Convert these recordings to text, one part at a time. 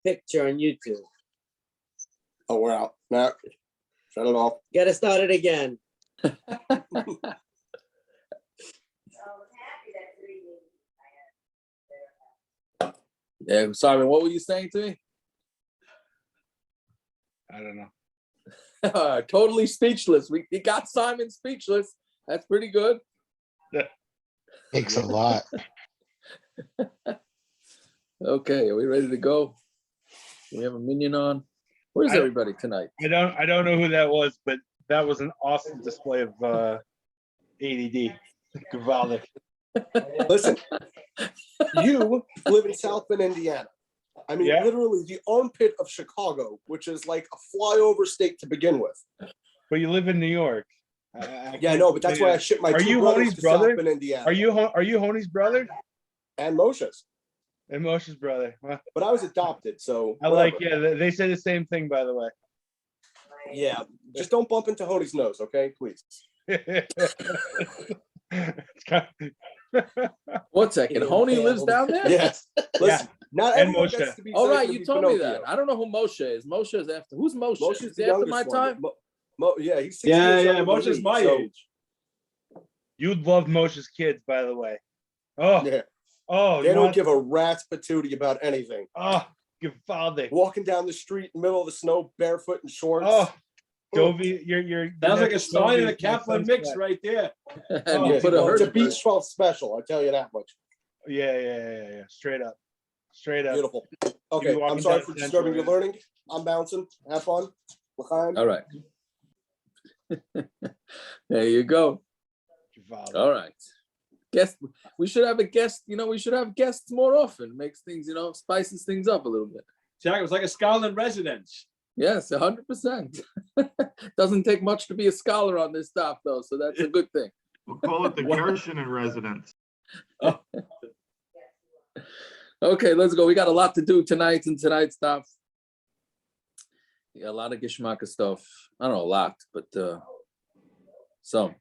picture on YouTube. Oh, we're out. Nah, shut it off. Get us started again. Yeah, Simon, what were you saying to me? I don't know. Totally speechless. We got Simon speechless. That's pretty good. Takes a lot. Okay, are we ready to go? We have a minyan on. Where's everybody tonight? I don't know who that was, but that was an awesome display of ADD. Gewaldig. Listen, you live in South Bend, Indiana. I mean, literally the armpit of Chicago, which is like a flyover state to begin with. But you live in New York. Yeah, I know, but that's why I shipped my two brothers to South Bend, Indiana. Are you Honey's brother? And Moshe's. And Moshe's brother. Well, but I was adopted, so I like. Yeah, they say the same thing, by the way. Yeah, just don't bump into Honey's nose, okay, please. 1 second. Honey lives down there? Yes. Listen, not everyone gets to be. All right, you told me that. I don't know who Moshe is. Moshe is after. Who's Moshe? Moshe's the after my time? Yeah, he's 6 yeah. years younger Moshe's than me, my so. age. You'd love Moshe's kids, by the way. Oh, yeah. Oh, they don't give a rat's patootie about anything. Oh, gewaldig. Walking down the street in the middle of the snow, barefoot and shorts. Oh, Dovey, you're sounds like a Stein and a Kaplan mix right there. And you put it's a Beach 12 special, I'll tell you that much. Yeah. Straight up. Beautiful. Okay, I'm sorry for disturbing your learning. I'm bouncing. Have fun. L'chaim. All right. There you go. All right. Guest. We should have a guest. We should have guests more often. Makes things, spices things up a little bit. Jack, it was like a scholar in residence. Yes, 100%. Doesn't take much to be a scholar on this stuff, though, so that's a good thing. We'll call it the Gershon in residence. Oh. Okay, let's go. We got a lot to do tonight in tonight's stuff. We got a lot of Gishmaka stuff. I don't know a lot, but some.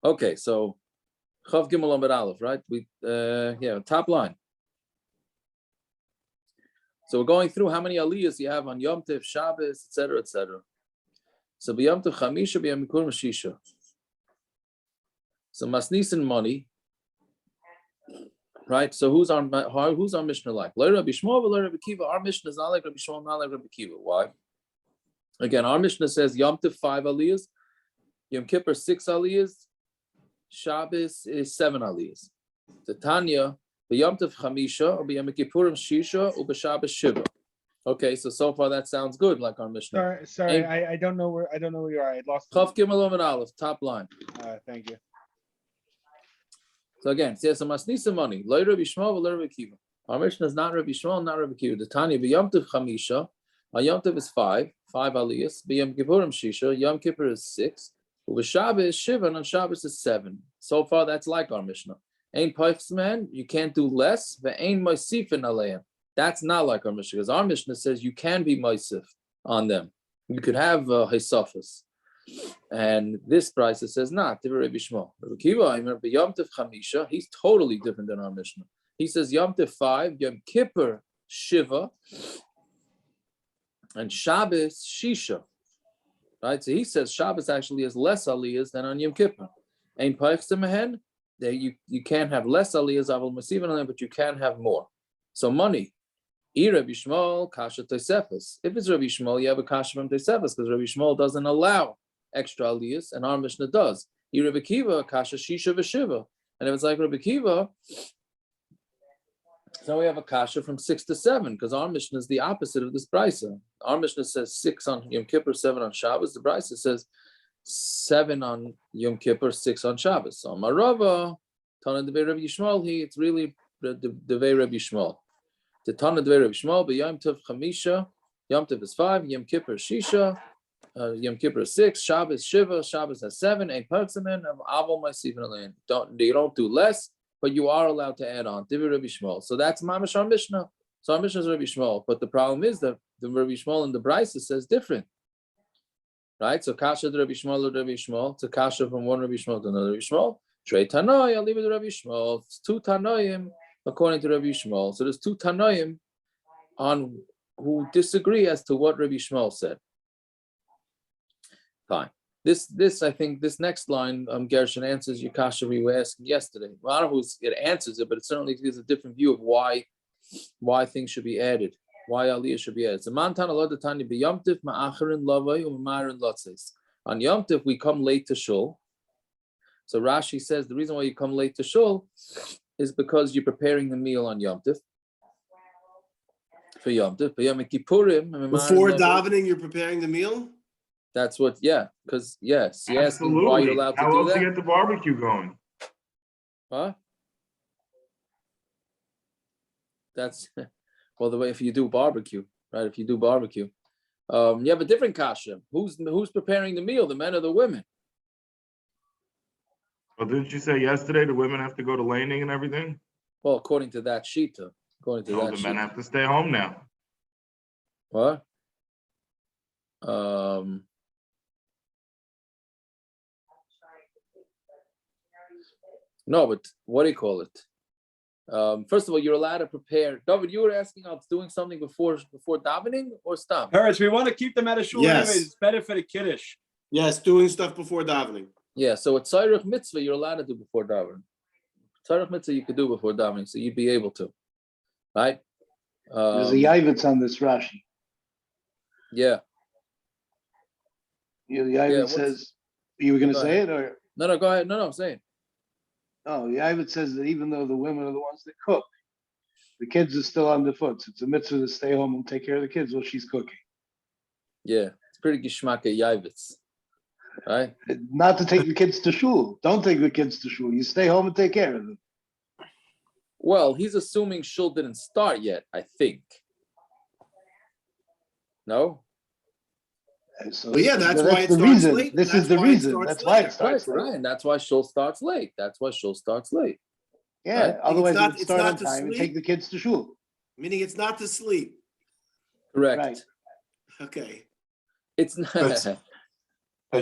Okay, so Chav Gimel Amud Aleph, right? Top line. So we're going through how many aliyos you have on Yom Tov, Shabbos, etc., etc. So b'Yom Tov Chamisha, b'Yom Kippur Shisha. So Masnisin money, right? So who's our Mishnah like? Lo Rabbi Shmuel, lo Rabbi Kiva. Our Mishnah is not like Rabbi Shmuel, not like Rabbi Kiva. Why? Again, our Mishnah says Yom Tov 5 aliyos, Yom Kippur 6 aliyos, Shabbos is 7 aliyos. The Tanya. B'Yom Tov Chamisha, or B'Yom Kippurim Shisha, or B'Shabbos Shiva. Okay, so far that sounds good, like our Mishnah. Sorry, I don't know where you are. I lost. Chav Gimel Amud Aleph, top line. Thank you. So again, it says Masnisa money. Lo Rabbi Shmuel, lo Rabbi Kiva. Our Mishnah is not Rabbi Shmuel, not Rabbi Kiva. The Tanya B'Yom Tov Chamisha. Yom Tov is 5 aliyos. B'Yom Kippurim Shisha. Yom Kippur is 6. B'Shabbos Shiva, and on Shabbos is 7. So far, that's like our Mishnah. Ain pipes, man, you can't do less. But ain moisifin aleihem. That's not like our Mishnah, because our Mishnah says you can be moisif on them. You could have hisafas. And this price it says not. Rabbi Shmuel. Rabbi Kiva, Yom Tov Chamisha, he's totally different than our Mishnah. He says Yom Tov 5, Yom Kippur Shiva, and Shabbos Shisha. Right? So he says Shabbos actually has less aliyahs than on Yom Kippur. Ain pipes to mehen. You can't have less aliyahs, but you can have more. So money. Rabbi Shmuel, kasha tosefes. If it's Rabbi Shmuel, you have a kasha from tosefes, because Rabbi Shmuel doesn't allow extra aliyahs, and our Mishnah does. Rabbi Kiva, kasha shisha v'shiva. And if it's like Rabbi Kiva, so we have a kasha from 6 to 7, because our Mishnah is the opposite of this brisa. Our Mishnah says 6 on Yom Kippur, 7 on Shabbos. The brisa says 7 on Yom Kippur, 6 on Shabbos. So Marava, Tana Devei Rabbi Yishmael, it's really the Devei Rabbi Yishmael. The Tana Devei Rabbi Yishmael, but Yom Tov Chamisha, Yom Tov is 5, Yom Kippur Shisha, Yom Kippur is 6, Shabbos Shiva, Shabbos has 7, Ein Pertzamen, Avol Ma'asivin Alein. You don't do less, but you are allowed to add on. Devei Rabbi Yishmael. So that's Mamash our Mishnah. So our Mishnah is Rabbi Yishmael, but the problem is that the Rabbi Yishmael in the Brisa says different. Right, so kasha to Rabbi Shmuel to Rabbi Shmuel. It's a kasha from one Rabbi Shmuel to another Rabbi Shmuel. Trei Tanoi, I'll leave it to Rabbi Shmuel. It's 2 Tanoim according to Rabbi Shmuel. So there's 2 Tanoim who disagree as to what Rabbi Shmuel said. Fine. This I think this next line, Gershon answers your kasha we were asking yesterday. Well, I don't know who it answers it, but it certainly gives a different view of why things should be added, why aliyah should be added. So mantan alodatani b'yomtiv ma'acharin lavay u'mamarin lotzes. On Yom Tov we come late to shul. So Rashi says the reason why you come late to shul is because you're preparing the meal on Yom Tov. For Yom Tov, Before davening, you're preparing the meal? That's what, because yes, you're asking Absolutely. why you're allowed to How do else that. to get the barbecue going? Huh? That's well the way if you do barbecue, right? If you do barbecue, you have a different kasha. Who's preparing the meal, the men or the women? Well, didn't you say yesterday the women have to go to laning and everything? Well, according to that shita, No, the men have to stay home now. What? No, but what do you call it? First of all, you're allowed to prepare. David, you were asking about doing something before davening or stop? Parents, we want to keep them out of shul Yes. anyways. It's better for the kiddush. Yes, doing stuff before davening. Yeah, so a tzarech mitzvah you're allowed to do before davening. Tzarech mitzvah you could do before davening, so you'd be able to, right? There's a yavitz on this Rashi. Yeah. The yavitz says, you were going to say it or? No, go ahead. No, I'm saying. Oh, the yavitz says that even though the women are the ones that cook, the kids are still on the foot. So it's a mitzvah to stay home and take care of the kids while she's cooking. Yeah, it's pretty gishmak yavitz, right? Not to take the kids to shul. Don't take the kids to shul. You stay home and take care of them. Well, he's assuming shul didn't start yet, I think. No? So Well, yeah, that's why it the starts reason. late. This That's is the why it reason. starts That's why later. it starts Right, late. and that's why shul starts late. Yeah, Right? otherwise It's not- it would it's start not on to time and sleep. take the kids to shul. Meaning it's not to sleep. Correct. Right. Okay. It's not. But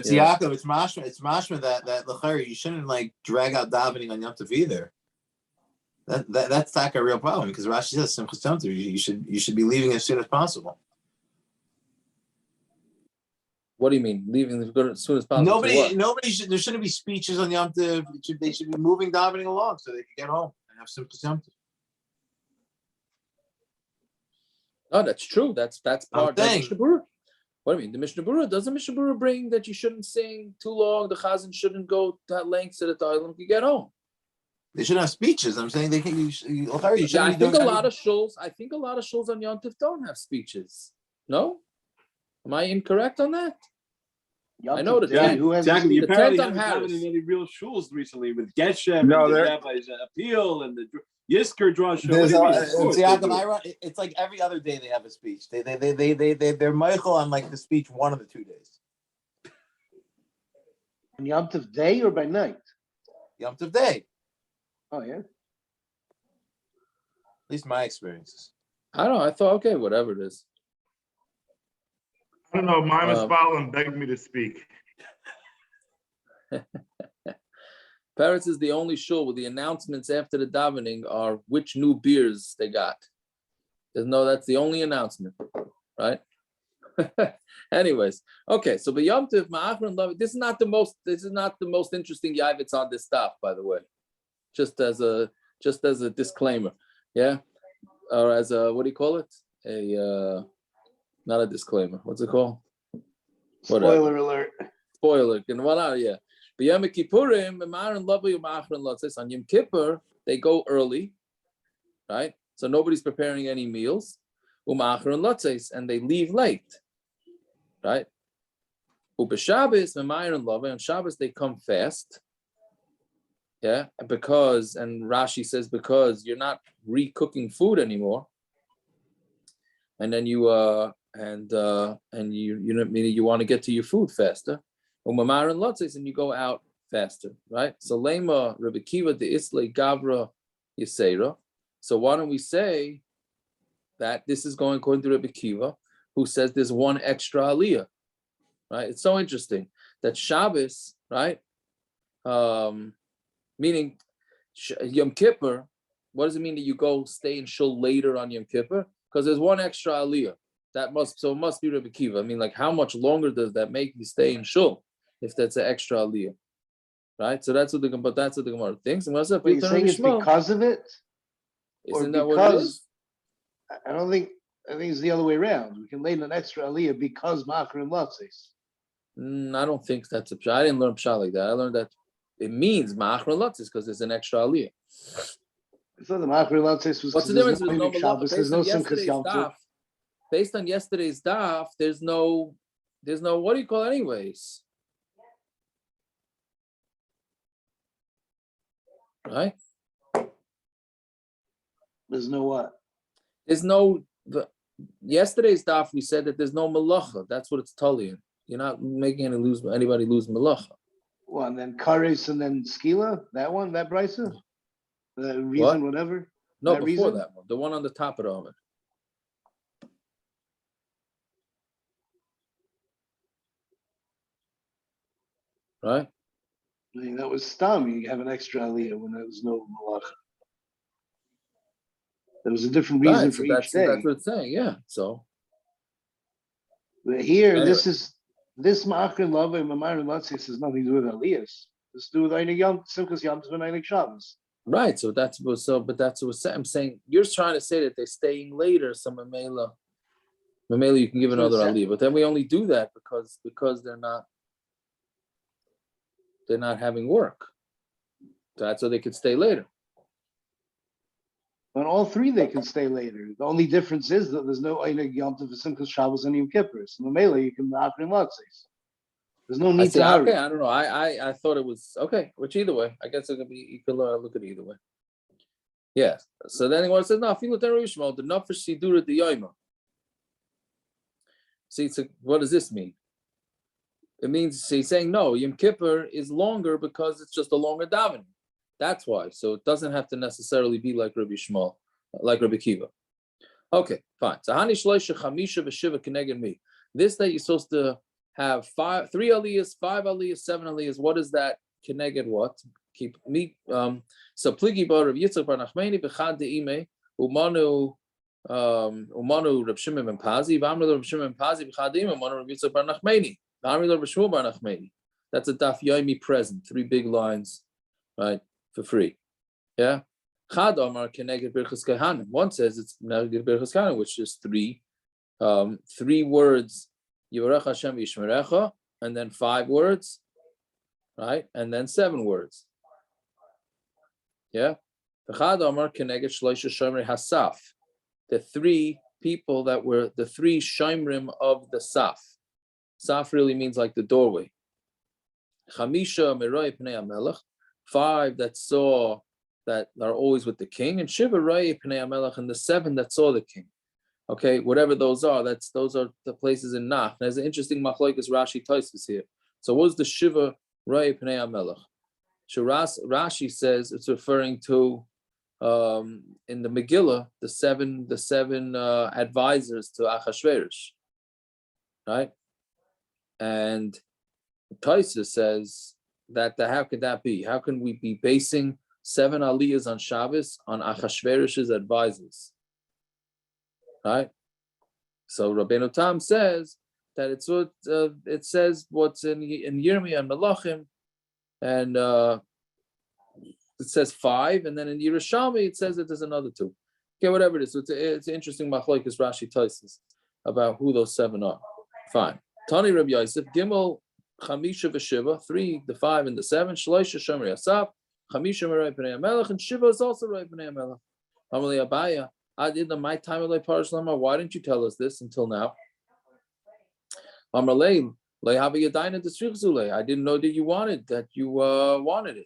Yeah. Yaakov, it's mashma that l'chari, you shouldn't like drag out davening on Yom Tov either. That's like a real problem because Rashi says Simchas Yom Tov, you should be leaving as soon as possible. What do you mean? Leaving as soon as possible? Nobody should. There shouldn't be speeches on Yom Tov. They should be moving davening along so they can get home and have Simchas Yom Tov. Oh, that's true. That's part of the saying. Mishnah Berurah. What do you mean? The Mishnah Berurah, doesn't Mishnah Berurah bring that you shouldn't sing too long? The chazan shouldn't go that length so that the island can get home. They should have speeches. I'm saying they can. You shouldn't Yeah, I be think doing a lot of shows. I think a lot of shows on Yom Tov don't have speeches. No, am I incorrect on that? I know the Yeah, tent. who has Exactly. You The apparently tent on haven't Harris. gone in any real shuls recently with Geshem No, and the there- rabbi's appeal and the Yisker draw show. There's What do you mean? it's Of course they Yaakov, do. it's like every other day they have a speech. They're Michael on like the speech one of the 2 days. on Yom Tov day or by night? Yom Tov day. Oh yeah. At least my experiences. I don't know. I thought, okay, whatever it is. I don't know. Mima Spalin begged me to speak. Paris is the only shul where the announcements after the davening are which new beers they got. That's the only announcement, right? Anyways, okay. So Yom Tov, Ma'achron and Love. This is not the most interesting yavitz on this stuff, by the way. Just as a disclaimer, yeah, or as a what do you call it? Not a disclaimer. What's it called? Whatever. Spoiler alert. Spoiler. Yeah. But Yom Kippurim, Ma'achron Love, Ma'achron Love says on Yom Kippur they go early, right? So nobody's preparing any meals. And they leave late, right? Shabbos, on Shabbos they come fast, yeah, and Rashi says because you're not re-cooking food anymore, and then you you want to get to your food faster, and you go out faster, right? So Lema Rebbe Kiva de Isle Gavra Yisera. So why don't we say that this is going according to Rebbe Kiva, who says there's one extra Aliya, right? It's so interesting that Shabbos, right? Meaning Yom Kippur, what does it mean that you go stay in shul later on Yom Kippur? because there's one extra aliyah. It must be Rebbe Kiva. I mean, like, how much longer does that make you stay in shul if that's an extra aliyah, right? So that's what the Gemara thinks. And what's up? But you're saying it's because of it, Isn't that what it is? I don't think. I think it's the other way around. We can lay an extra aliyah because machrim latzis. I don't think that's a pshat. I didn't learn pshat like that. I learned that it means machrim latzis because there's an extra aliyah. I thought the machrim latzis was. What's the difference? There's no Shabbos. There's no simchas yom tov. Based on yesterday's daf, there's no. What do you call it anyways? Right? There's no what? There's no. Yesterday's daf, we said that there's no malacha. That's what it's telling. You're not making anybody lose malacha. Well, and then kares and then skila. That one, that brisa. The reason, What? whatever. No, that before reason? that one, the one on the top of the Amud. Right? I mean, that was stam. You have an extra aliyah when there was no malacha. There was a different reason Right, for so each day. that's what it's saying. Yeah. So But here, Anyway. this ma'achrin lava and mamarin latzis has nothing to do with aliyas. It's to do with einig yom simchas yom tov and einig Shabbos. right. So that's what I'm saying. You're trying to say that they're staying later. So Mamela, you can give So another it's- aliyah, but then we only do that because they're not having work. That's so they could stay later. On all three, they can stay later. The only difference is that there's no einig yom tov, simchas Shabbos, and Yom Kippur. So Mamela, you can ma'achrin latzis. There's no I need say, to hurry. okay, I don't know. I thought it was okay, which either way, I guess it could be. You could look at it either way. Yes. So then he says, "No, feel the nafesh sidura the yoima." See, what does this mean? It means he's saying no. Yom Kippur is longer because it's just a longer davening. That's why. So it doesn't have to necessarily be like Rabbi Shmuel, like Rabbi Kiva. Okay, fine. So hani shloisha chamisha v'shiva keneged me. This that you're supposed to have 3 aliyos, 5 aliyos, 7 aliyos. What is that? Keneged what? Keep me. So pligi bar Rav Yitzchak bar Nachmani b'chad de'ime umanu Rab Shimon ben Pazi v'amru Rab Shimon ben Pazi b'chad de'ime umanu Rav Yitzchak bar Nachmani v'amru Rab Shmuel bar Nachmani. That's a Daf Yomi present. 3 big lines, right, for free. Yeah. Chad Omar keneged birchas kahanim. One says it's keneged birchas kahanim, which is 3 words. Yivarech Hashem Yishmerecha, and then 5 words, right? And then 7 words. Yeah. The 3 people that were the 3 shomrim of the saf. Saf really means like the doorway. 5 that saw that are always with the king, and Shiva Roi Pnei HaMelech, and the 7 that saw the king. Okay, whatever those are, those are the places in Nach. There's an interesting Machlokes Rashi Tosfos here. So what's the Shiva Roi Pnei HaMelech? Rashi says it's referring to in the Megillah the seven advisors to Achashverosh, right? And Tosfos says that how could that be? How can we be basing 7 aliyahs on Shabbos on Achashverosh's advisors? Right, so Rabbeinu Tam says that it's what it says what's in Yirmiyah and Melachim, and it says 5, and then in Yerushalmi it says that there's another 2. Okay, whatever it is, so it's an interesting machlokes Rashi Tosfos about who those 7 are. Fine. Tani Rabbi Yosef Gimel Chamisha v'Shiva, 3, the 5 and the 7. Shloisha Shomer Yasaf, Chamisha Roi Pnei HaMelech, and Shiva is also Roi Pnei HaMelech. Amalei Abaya. I did the my time of like Parashlama. Why didn't you tell us this until now? I didn't know that you wanted it. That you wanted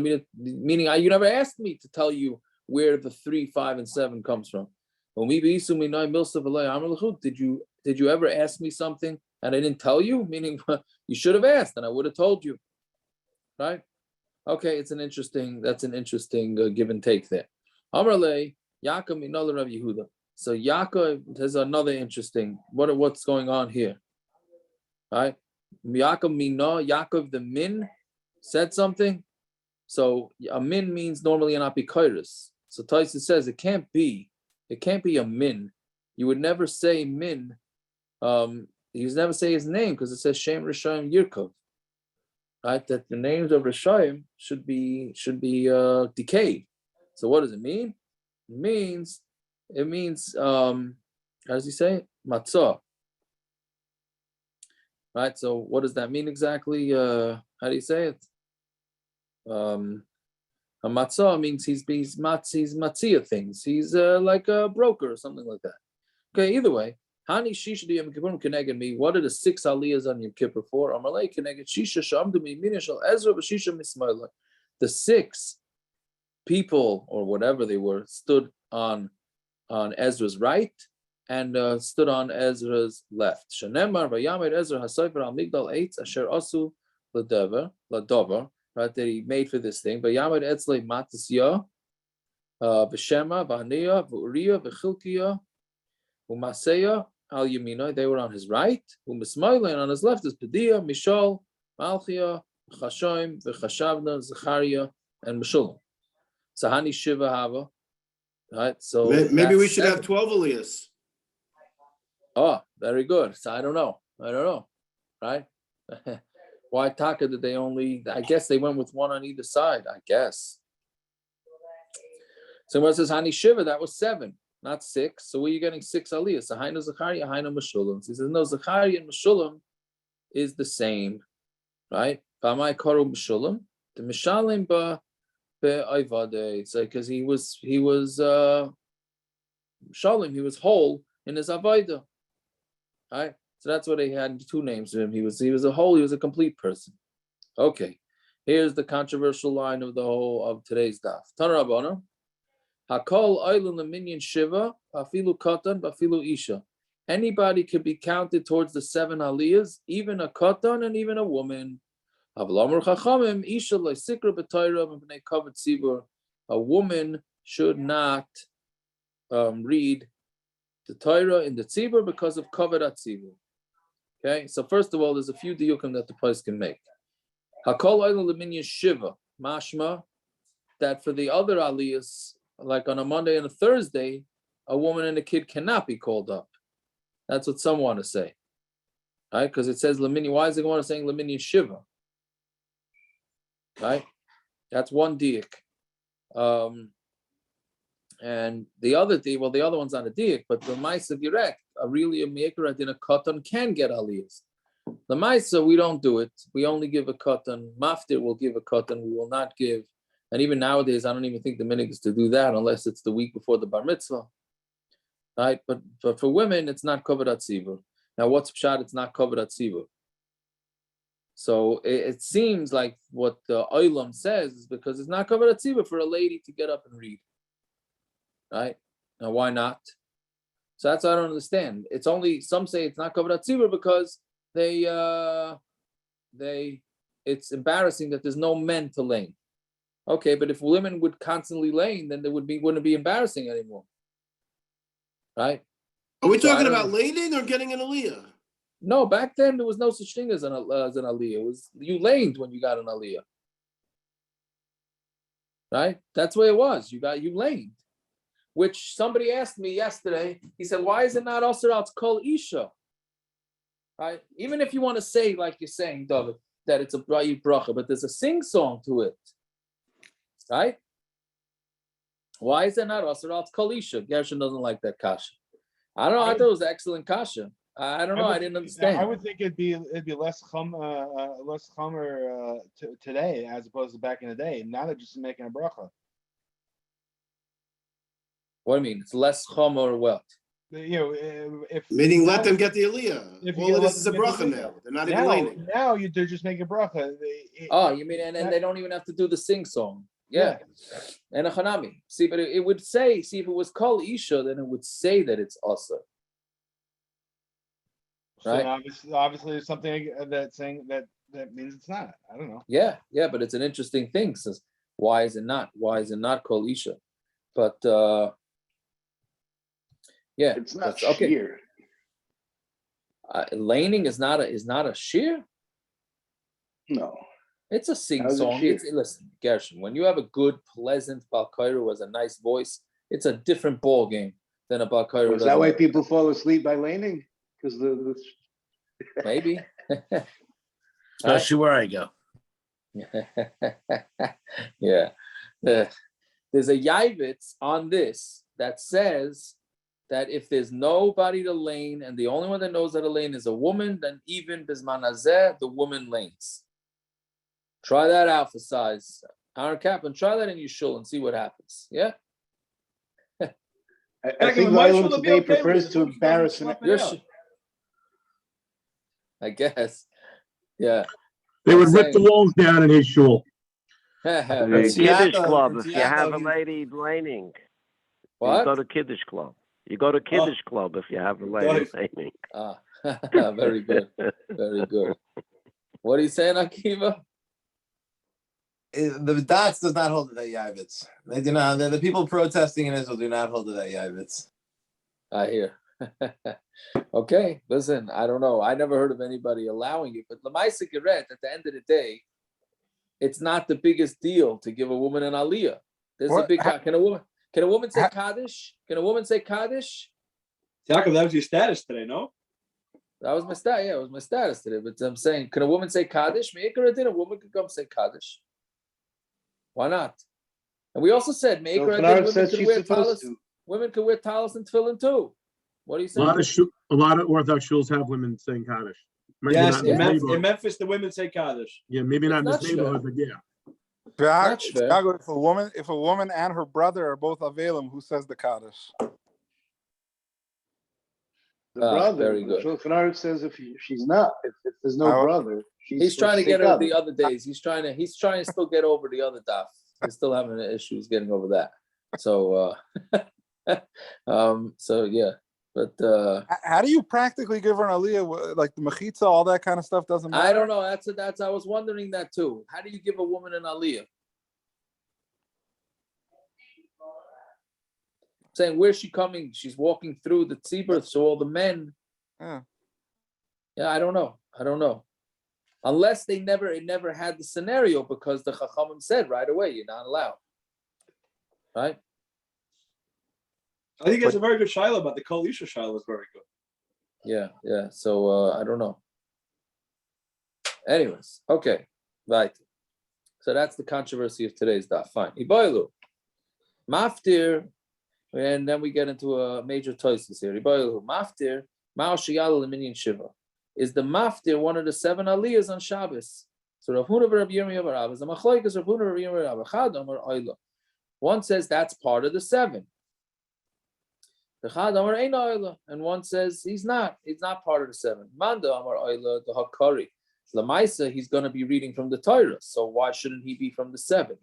me to, meaning you never asked me to tell you where the 3, 5, and 7 comes from. Did you ever ask me something and I didn't tell you? Meaning you should have asked and I would have told you. Right? Okay, that's an interesting give and take there. Amarle. Yaakov minol Rav Yehuda. So Yaakov, there's another interesting. What's going on here? Right? Yaakov the min said something. So a min means normally an apikoros. So Tosfos says it can't be It can't be a min. You would never say min. You would never say his name because it says Shem Rishayim Yirkov. Right? That the names of Rishayim should be decayed. So what does it mean? It means how does he say it? Matzah. Right. So what does that mean exactly? How do you say it? A matzah means he's matzia things. He's like a broker or something like that. Okay, either way. Hani shisha di Yom Kippurim keneged me. What are the 6 aliyos on Yom Kippur for? Amalei keneged shisha shamdu miyamina shel Ezra v'shisha mismayla. The 6 people or whatever they were stood on Ezra's right and stood on Ezra's left. Shenemar vayamed Ezra hasofer al migdal eitz asher asu ladover. Right, that he made for this thing. Vayamed etzlei matisya v'shema v'haniya v'uriya v'chilkiya u'maseya al yamina. They were on his right. U'mismayla, and on his left is Pediah, Mishal, Malchia, Chashoim, v'chashavna, Zechariah, and Meshulam. Sahani Shiva Hava. Right, so maybe we should have 12 aliyos. Oh, very good. So I don't know. Right? Why Taka did they only? I guess they went with one on either side. I guess. So when it says Hani Shiva, that was 7, not 6. So where are you getting 6 aliyos? So Hainu Zechariah, Hainu Meshulam. So he says no, Zechariah and Meshulam is the same, right? B'amai Karu Meshulam, the Mishalim ba be'ayvade. It's like because he was Shalim, he was whole in his avodah, right? So that's why they had 2 names for him. He was a whole, he was a complete person. Okay, here's the controversial line of today's daf. Tana Rabbana, Hakol Oilun minyan Shiva, Afilu Katan, Afilu Isha. Anybody could be counted towards the 7 aliyas, even a katan and even a woman. A woman should not read the Torah in the tzibur because of kavod tzibur. Okay, so first of all, there's a few diyukim that the place can make. Hakol oil leminyan shiva, mashma, that for the other aliyas, like on a Monday and a Thursday, a woman and a kid cannot be called up. That's what some want to say, right? Because it says leminyan. Why is it going to saying leminyan shiva? Right, that's one diuk. And the other thing, well, the other one's on a diuk, but the Maisa direct, a really a maker in a katan can get aliyas. The Maisa, we don't do it. We only give a katan. Maftir will give a katan. We will not give. And even nowadays, I don't even think the minhag is to do that unless it's the week before the bar mitzvah. Right? But for women, it's not kavod tzibur. Now, what's pshat? It's not kavod tzibur. So it seems like what the Olam says is because it's not kavod tzibur for a lady to get up and read. Right? Now, why not? So that's what I don't understand. It's only, some say it's not kavod tzibur because it's embarrassing that there's no men to lane. Okay, but if women would constantly lane, then wouldn't be embarrassing anymore. Right? Are we talking about laning or getting an aliyah? No, back then there was no such thing as an aliyah. It was you laned when you got an aliyah. Right? That's the way it was. You laned. Which somebody asked me yesterday. He said, "Why is it not also it's called isha?" Right? Even if you want to say, like you're saying, David, that it's a bracha, but there's a sing song to it. Right? Why is it not also it's called isha? Gershon doesn't like that kasha. I don't know. I thought it was an excellent kasha. I don't know. I didn't understand. I would think it'd be less chomer today as opposed to back in the day. Now they're just making a bracha. What do you mean? It's less chomer or what? If meaning let them get the aliyah. All it is a bracha now. They're not even laning. Now they're just making a bracha. You mean and they don't even have to do the sing song. Yeah. And a chanami. See, but it would say, if it was called isha, then it would say that it's asa. Right. So obviously, there's something that's saying that means it's not. I don't know. Yeah, but it's an interesting thing. Says, why is it not? Why is it not called isha? But it's not okay. sheer. Laning is not a sheer. No, it's a sing song. Listen, Gershon, when you have a good, pleasant balkaira who has a nice voice, it's a different ball game then a Balkaira. Is that why people fall asleep by laning? Because the Maybe. Especially where I go. Yeah. There's a Yavitz on this that says that if there's nobody to lane and the only one that knows how to lane is a woman, then even Bisman Hazeh, the woman lanes. Try that out for size. Aaron Kaplan, try that in your shul and see what happens. Yeah? I think Violent today prefers to embarrass him. I guess. Yeah. They would rip the walls down in his shul. The Kiddush club, if you have a lady laning. What? You go to Kiddush club. You go to Kiddush club if you have a lady laning. Very good. Very good. What are you saying, Akiva? The dots does not hold to that Yavitz. They do not. The people protesting in Israel do not hold to that Yavitz. I hear. Okay, listen, I don't know. I never heard of anybody allowing it, but Lamaisa Geret, at the end of the day, it's not the biggest deal to give a woman an Aliya. There's a big. Can a woman say Kaddish? Can a woman say Kaddish? Jacob, that was your status today, no? That was my status. Yeah, it was my status today. But I'm saying, can a woman say Kaddish? Me'ikar Adin, a woman could come say Kaddish. Why not? And we also said Me'ikar Adin, women could wear talis and tefillin too. What are you saying? A lot of Orthodox shuls have women saying Kaddish. Yes, in Memphis, the women say Kaddish. Yeah, maybe not in this neighborhood, but yeah. If a woman and her brother are both Avelim, who says the Kaddish? The brother. Very good. Shulchan Aruch says if she's not, if there's no brother, he's trying to get over the other days. He's trying to still get over the other daf. He's still having issues getting over that. So, so yeah. But how do you practically give her an aliyah? Like the mechitza, all that kind of stuff doesn't matter. I don't know. That's. I was wondering that too. How do you give a woman an aliyah? Saying where's she coming? She's walking through the tzibur, so all the men. Yeah, I don't know. Unless it never had the scenario because the Chachamim said right away you're not allowed. Right. I think it's a very good shiloh, but the Kol Isha shiloh is very good. Yeah. So I don't know. Anyways, okay, right. So that's the controversy of today's daf. Fine. Iboilu, Maftir, and then we get into a major toises here. Iboilu, Maftir, Ma'al Shiyal Minyan Shiva. Is the Maftir one of the 7 aliyos on Shabbos? So Rav Huna Rav Yirmiyah Bar Abba, the Machlokes Rav Huna Rav Yirmiyah Bar Abba, Chad Amar Ayla. One says that's part of the 7. And one says he's not part of the 7. Manda Amar Ayla the Hakari. Lamaisa, he's going to be reading from the Torah, so why shouldn't he be from the 7?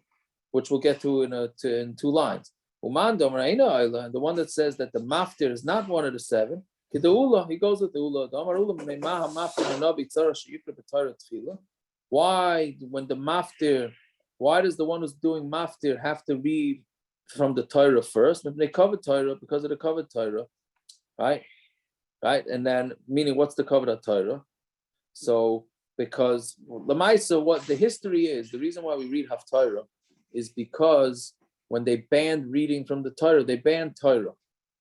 Which we'll get to in 2 lines. Umanda Amar Eina Ayla, and the one that says that the Maftir is not one of the 7. Kedaula, he goes with the Ula. Why, when the Maftir, why does the one who's doing Maftir have to read from the Torah first? If they covered Torah because of the covered Torah, right? And then meaning what's the covered Torah? So because Lamaisa, what the history is, the reason why we read Haftorah is because when they banned reading from the Torah, they banned Torah.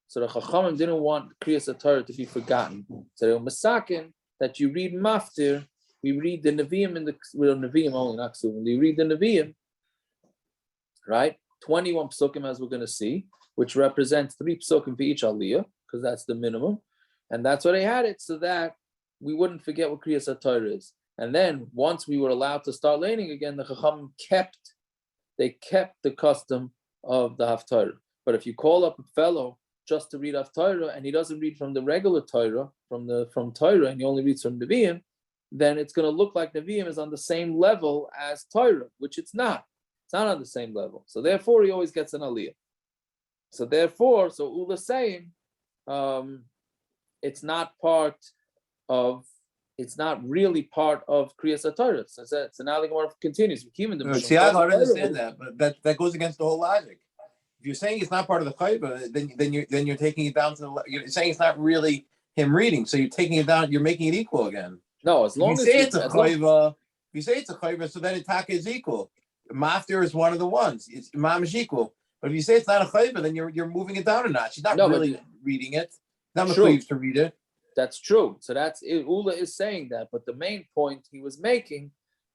So the Chachamim didn't want Kriyas Torah to be forgotten. So they were masakin that you read Maftir, we read the Nevi'im Nevi'im only, not Ksuvim. You read the Nevi'im, right? 21 psukim, as we're going to see, which represents 3 psukim for each aliyah, because that's the minimum. And that's why they had it, so that we wouldn't forget what Kriyas Torah is. And then once we were allowed to start learning again, the Chachamim kept the custom of the Haftorah. But if you call up a fellow just to read Haftorah and he doesn't read from the regular Torah, from Torah, and he only reads from Nevi'im, then it's going to look like Nevi'im is on the same level as Torah, which it's not. It's not on the same level. So therefore, he always gets an aliyah. So therefore, Ula's saying, it's not really part of Kriyas Torah. So now the Gemara continues. See, I don't understand that, but that goes against the whole logic. If you're saying it's not part of the chayva, then you're taking it down to you're saying it's not really him reading. So you're taking it down. You're making it equal again. No, as long as you say it's a chayva, so then Itaka is equal. Maftir is one of the ones. It's Imam is equal. But if you say it's not a chayva, then you're moving it down a notch. She's not really reading it. Not mechuyev to read it. That's true. So that's Ula is saying that. But the main point he was making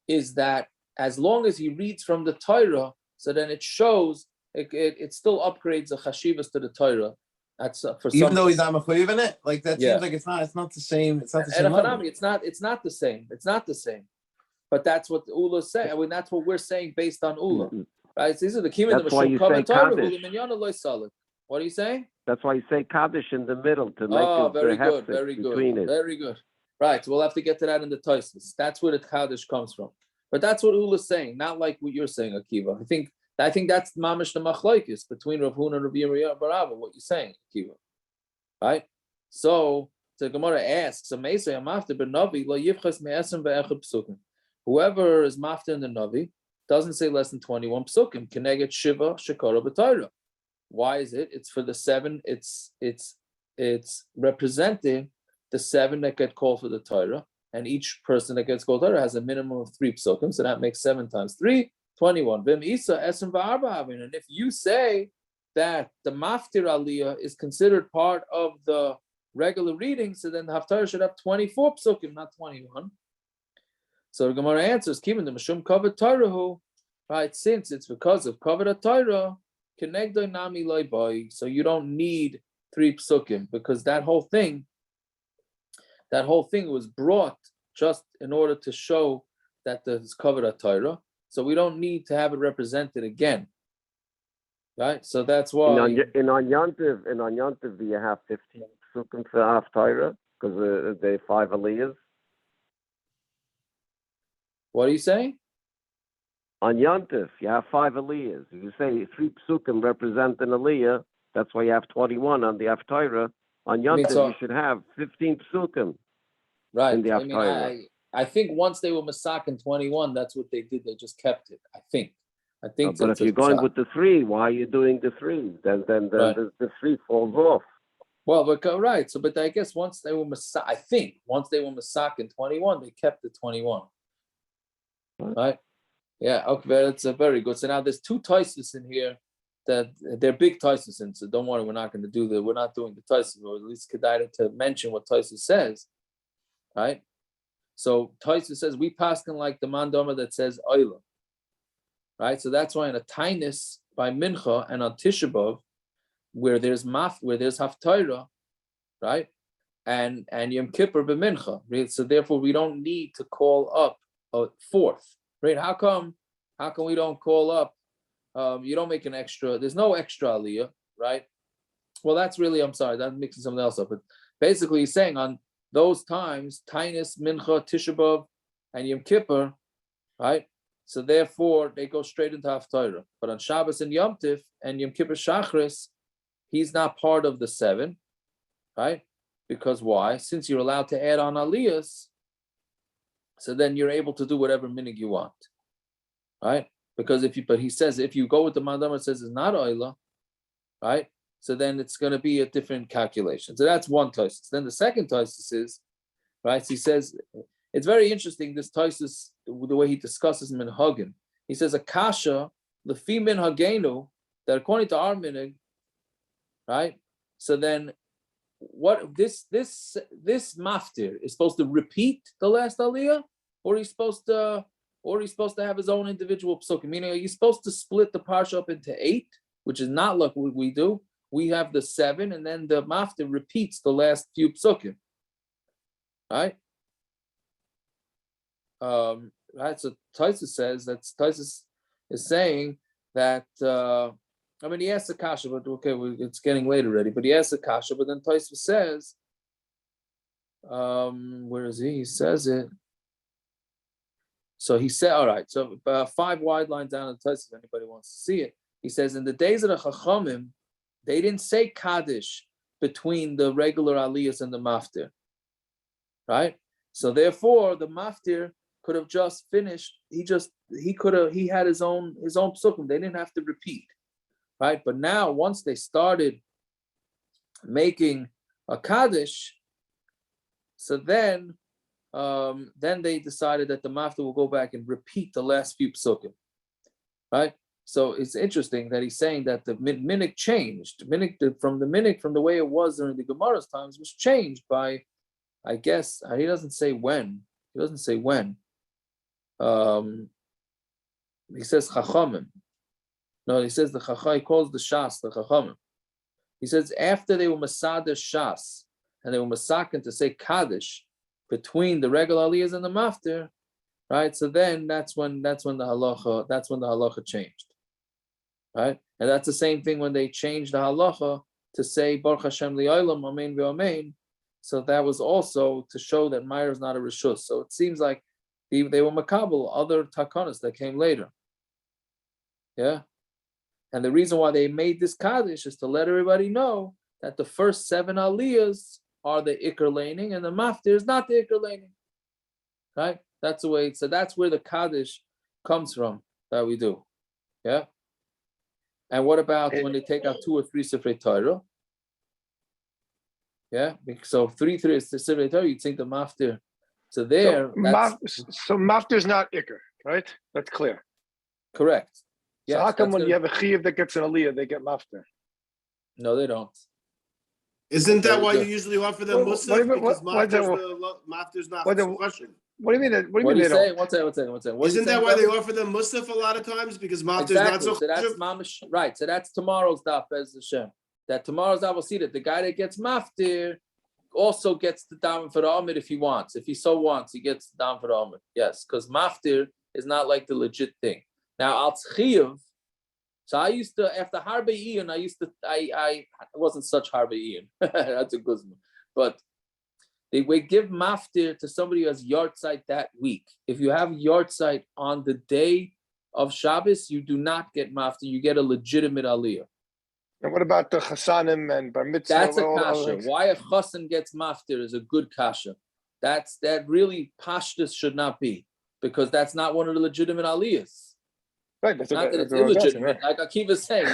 is that as long as he reads from the Torah, so then it shows it still upgrades the chashivas to the Torah. That's for even though he's not mechuyev in it. Like that seems like it's not the same. It's not the same level. It's not the same. It's not the same. But that's what Ula is saying. I mean, that's what we're saying based on Ula. Right? These are the key. That's why you say Kaddish. What are you saying? That's why you say Kaddish in the middle to make very good. Very good. Right. So we'll have to get to that in the Tosfos. That's where the Kaddish comes from. But that's what Ula is saying, not like what you're saying, Akiva. I think that's mamish the Machlokes between Rav Huna and Rav Yirmiyah Barava, what you're saying, Akiva. Right? So the Gemara asks, whoever is Maftir in the Navi doesn't say less than 21 psukim. Keneget Shiva Shekara B'Torah. Why is it? It's for the 7. It's representing the 7 that get called for the Torah, and each person that gets called Torah has a minimum of 3 psukim. So that makes 7 times 3, 21. Vim Isa Esem V'Arba. And if you say that the Maftir Aliya is considered part of the regular reading, so then the Haftorah should have 24 psukim, not 21. So the Gemara answers, Kivin the Mishum Kavod Torahu, right? Since it's because of Kavod Torah, Kenegdoi Nami Loi Boi. So you don't need 3 psukim because that whole thing was brought just in order to show that there's Kavod Torah. So we don't need to have it represented again, right? So that's why in on Yontiv you have 15 psukim for Haftorah because they 5 aliyos. What are you saying? On Yontif, you have 5 aliyas. If you say 3 psukim represent an aliyah, that's why you have 21 on the Haftorah. On Yontif, you should have 15 psukim. Right. In the Haftorah. I think once they were masak in 21, that's what they did. They just kept it. I think. But if you're going with the 3, why are you doing the 3? Then the 3 falls off. Well, but right. So, but I guess once they were masak, once they were masak in 21, they kept the 21. Right? Yeah, okay, that's very good. So now there's 2 Tosfos in here that they're big Tosfos in, so don't worry, we're not doing the Tosfos, or at least Kedai to mention what Tosfos says, right? So Tosfos says, we paskin like the mandama that says Oila, right? So that's why in a Tainus by Mincha and on Tisha B'Av, where there's Haftorah, right? And Yom Kippur b'Mincha, right? So therefore we don't need to call up a 4th, right? How come we don't call up? You don't make an extra. There's no extra aliyah, right? Well, that's really. I'm sorry, that's mixing something else up. But basically, he's saying on those times, Tainus, Mincha, Tisha B'Av, and Yom Kippur, right? So therefore, they go straight into Haftorah. But on Shabbos and Yom Tif and Yom Kippur Shachris, he's not part of the 7, right? Because why? Since you're allowed to add on aliyos, so then you're able to do whatever minig you want, right? Because he says if you go with the mandama, it says it's not oila, right? So then it's going to be a different calculation. So that's one Tosfos. Then the second Tosfos is, right? So he says it's very interesting. This Tosfos, the way he discusses minhagim, he says a kasha lefi minhagenu, that according to our minig, right? So then what this Maftir is supposed to repeat the last aliyah, or he's supposed to have his own individual psukim? Meaning, are you supposed to split the parsha up into 8, which is not like what we do? We have the 7, and then the Maftir repeats the last few psukim, right? Right. So Tosfos says Tosfos is saying that. He asks the kasha, but okay, it's getting late already. But he asks the kasha, but then Tosfos says, where is he? He says it. So he said, all right. So 5 wide lines down in Tosfos, if anybody wants to see it. He says, in the days of the Chachamim, they didn't say Kaddish between the regular aliyos and the Maftir, right? So therefore, the Maftir could have just finished. He had his own psukim. They didn't have to repeat. Right, but now once they started making a Kaddish, so then they decided that the Maftir will go back and repeat the last few psukim, right? So it's interesting that he's saying that the minhag changed. From the way it was during the Gemara's times was changed by, I guess, he doesn't say when. He doesn't say when. He says Chachamim. No, he says he calls the Shas the Chachamim. He says after they were Masada Shas and they were Masakin to say Kaddish between the regular aliyos and the Maftir, right? So then that's when the halacha changed, right? And that's the same thing when they changed the halacha to say Baruch Hashem li'olam amen v'amen. So that was also to show that Meir is not a rishus. So it seems like they were makabel other takanas that came later. Yeah. And the reason why they made this kaddish is to let everybody know that the first 7 aliyos are the ikr laning and the maftir is not the ikr laning. Right? That's the way. So that's where the kaddish comes from that we do. Yeah. And what about when they take out 2 or 3 sifrei Torah? Yeah. So 3 sifrei Torah, you think the maftir. So there. So maftir is not ikr, right? That's clear. Correct. So how come when you have a chiyuv that gets an aliyah, they get maftir? No, they don't. Isn't that why you usually offer them musaf? Because maftir's not question. What do you mean? What do you say? One second. Isn't that why they offer them musaf a lot of times? Because maftir's not so. So that's mamish, right. So that's tomorrow's daf as Hashem. That tomorrow's daf will see that the guy that gets maftir also gets the dam for the amid if he wants. If he so wants, he gets the dam for the amid. Yes, because maftir is not like the legit thing. Now, al tzchiyav, so I used to, after Harbe Ian, I wasn't such Harbe Ian. That's a good one. But they would give maftir to somebody who has yahrzeit that week. If you have yahrzeit on the day of Shabbos, you do not get maftir. You get a legitimate aliyah. And what about the chasanim and bar mitzvah? That's a kasha. Why a chasan gets maftir is a good kasha. That really pashtus should not be, because that's not one of the legitimate aliyahs. Right, not that it's illegitimate. Like Akiva is saying,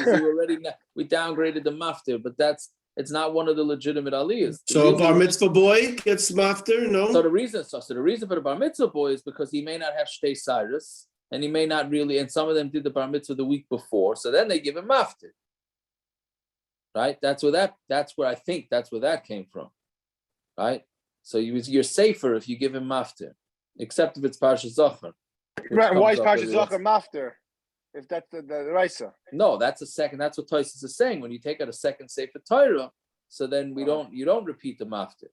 we downgraded the maftir, but it's not one of the legitimate aliyahs. So a bar mitzvah boy gets maftir, no? So the reason for the bar mitzvah boy is because he may not have shtei cyrus, and he may not really, and some of them did the bar mitzvah the week before, so then they give him maftir. Right? That's where I think that's where that came from. Right? So you're safer if you give him maftir, except if it's Parshas Zachar. Right, why is Parshas Zachar maftir? If that's the Raisa. No, that's a second. That's what Tosfos is saying. When you take out a second Sefer Torah, so then you don't repeat the maftir.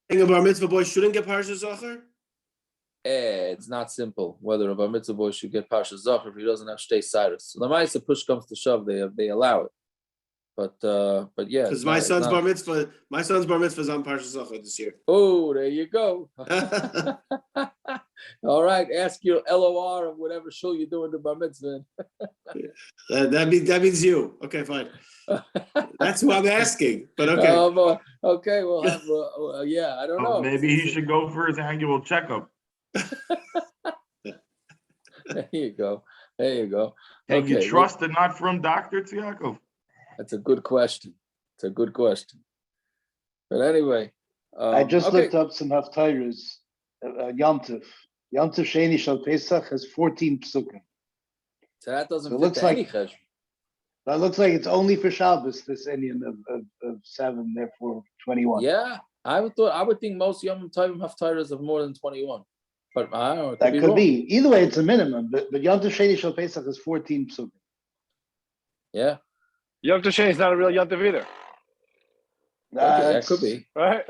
A bar mitzvah boy shouldn't get Parshas Zachar? It's not simple whether a bar mitzvah boy should get Parshas Zachar if he doesn't have Shtei Cyrus. So the Ma'aseh push comes to shove, they allow it. But yeah. Because my son's bar mitzvah is on Parshas Zachar this year. Oh, there you go. All right, ask your LOR of whatever show you're doing the bar mitzvah. That means you. Okay, fine. That's who I'm asking. But okay. Okay, we'll have. I don't know. Maybe he should go for his annual checkup. There you go. Can you trust a not from Dr. Tziyakov? That's a good question. But anyway, I just looked up some Haftorahs. Yom Tov Sheni Shal Pesach has 14 psukim. So that doesn't fit looks like cheshbon. That looks like it's only for Shabbos. This Indian of 7, therefore 21. Yeah, I would think most Yom Tovim Haftorahs have more than 21. But I don't know. That could be. Either way, it's a minimum. But Yom Tov Sheni Shal Pesach has 14 psukim. Yeah. Yom Tov Sheni is not a real Yom Tov either. That could be. Right.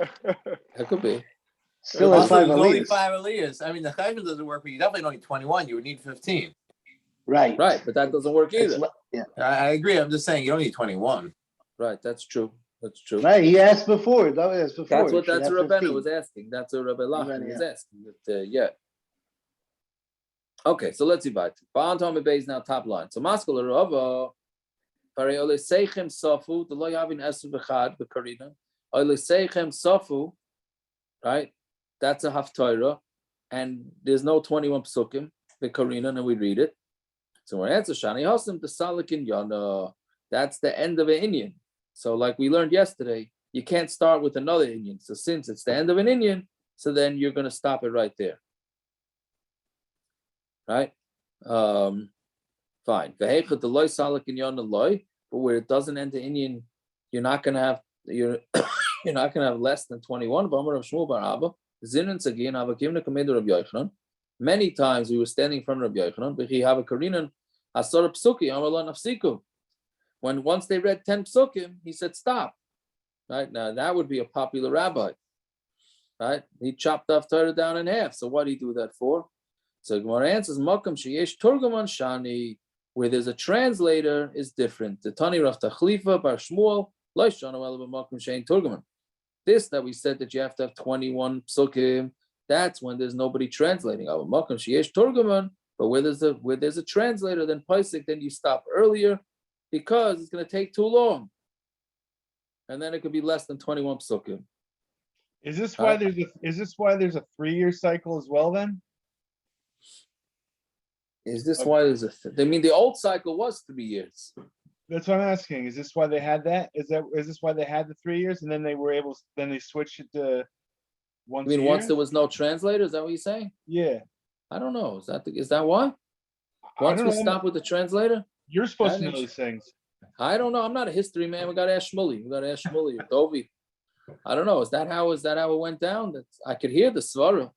That could be. Still has 5 only aliyos. 5 aliyos. I mean, the chayvin doesn't work, but you definitely don't need 21. You would need 15. Right. But that doesn't work either. I agree. I'm just saying you don't need 21. Right. That's true. Right. He asked before. That's what Rabbeinu was asking. That's what Rabbi Lachan was asking. But, Okay, so let's see. Ba'an Tomei Beis now top line. So Maskal Rava. Right, that's the Haftorah, and there's no 21 psukim, the Karina, and we read it. So we're answer Shani Hasim the Salikin Yana. That's the end of an Indian. So like we learned yesterday, you can't start with another Indian. So since it's the end of an Indian, so then you're going to stop it right there. Right? Fine. But where it doesn't end the Indian, you're not gonna have you're not gonna have less than 21. Many times we were standing in front of Rabbi Yochanan. When once they read 10 psukim, he said stop. Right now that would be a popular rabbi. Right? He chopped Haftorah down in half. So what did he do that for? So Gemara answers, Makam sheyesh turguman shani, where there's a translator is different. The Tani Rav Tachlifa Bar Shmuel Loishanu Ela b'Makam shein turguman. This that we said that you have to have 21 psukim, that's when there's nobody translating. Makam sheyesh turguman, but where there's a translator, then Paisik, then you stop earlier because it's going to take too long, and then it could be less than 21 psukim. Is this why there's a 3-year cycle as well then? Is this why there's I mean, the old cycle was 3 years. That's what I'm asking. Is this why they had that? Is this why they had the 3 years and then they switched it to once? I mean, once there was no translator, is that what you're saying? Yeah. I don't know. Is that why? Once we stop with the translator? You're supposed to know these things. I don't know. I'm not a history man. We got to ask Shmuley. Dovi. I don't know. Is that how it went down? I could hear the svara.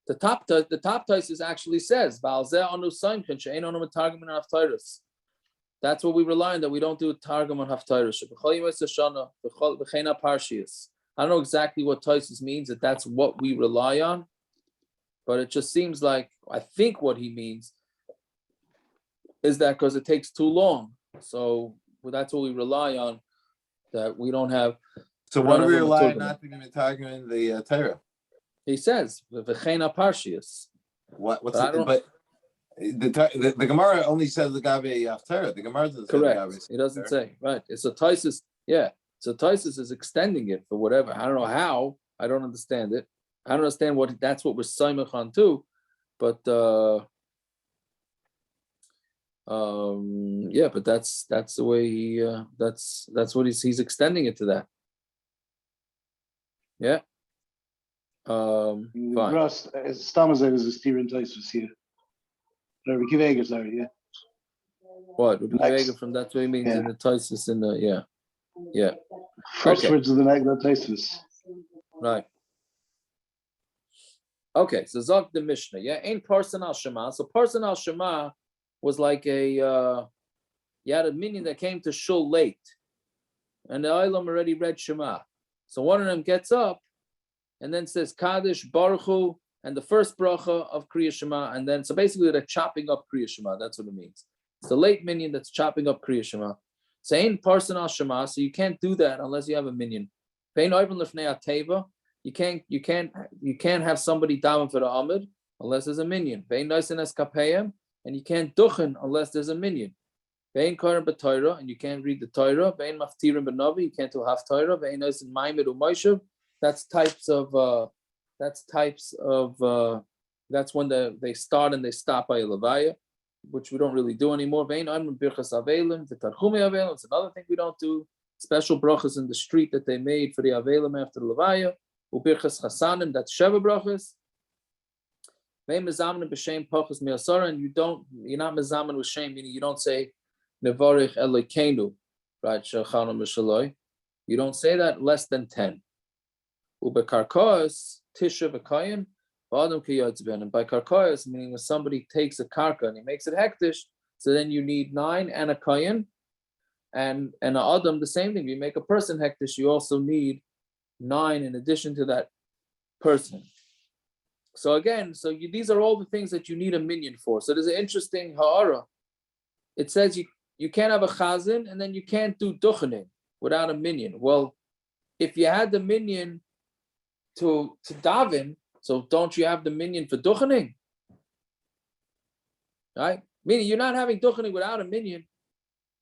The top Taisus actually says, that's what we rely on, that we don't do targum on Haftorah. I don't know exactly what Taisus means, that's what we rely on, but it just seems like, I think what he means is that because it takes too long. So that's what we rely on, that we don't have. So what do we rely on not to be targuming the Torah? He says v'cheina parshias. But the Gemara only says the Gabe Haftorah. The Gemara doesn't say correct. It doesn't say right. It's a Taisus. Yeah. So Taisus is extending it for whatever. I don't know how. I don't understand it. I don't understand that's what we're Saimach on too. But yeah. But that's the way he. That's what he's extending it to that. Yeah. Fine. Ross, Stamazeg is a Stephen Taisus here. Rabbi Kivega, sorry, yeah. What? Rabbi Kivega from that's what he means in the Taisus in the yeah. First words of the Magna Taisus. Right. Okay, so Zog the Mishna, ain't Parson al Shema. So Parson al Shema was like you had a minyan that came to shul late, and the Olam already read Shema. So one of them gets up and then says Kaddish, Baruch Hu, and the first bracha of Kriya Shema, and then so basically they're chopping up Kriya Shema. That's what it means. It's the late minyan that's chopping up Kriya Shema. So ain't Parson al Shema, so you can't do that unless you have a minyan. You can't have somebody daven for the Amud unless there's a minyan. And you can't duchen unless there's a minyan. And you can't read the Torah. You can't do Haftorah. That's when they start and they stop by a levaya, which we don't really do anymore. It's another thing we don't do. Special brachas in the street that they made for the avelim after the levaya. Ubirchas chasanim, that's sheva brachas. And you're not mezamen with shame, meaning you don't say nevarich elokeinu, right? You don't say that less than 10. Ubekarkos tisha v'kayin v'adam kiyotzben. And by karkos, meaning when somebody takes a karka and he makes it hektish, so then you need 9 and a kayin, and an adam the same thing. If you make a person hektish, you also need 9 in addition to that person. So again, these are all the things that you need a minyan for. So there's an interesting ha'ara. It says you can't have a chazan and then you can't do duchening without a minyan. Well, if you had the minyan to daven, so don't you have the minyan for duchening? Right? Meaning you're not having duchening without a minyan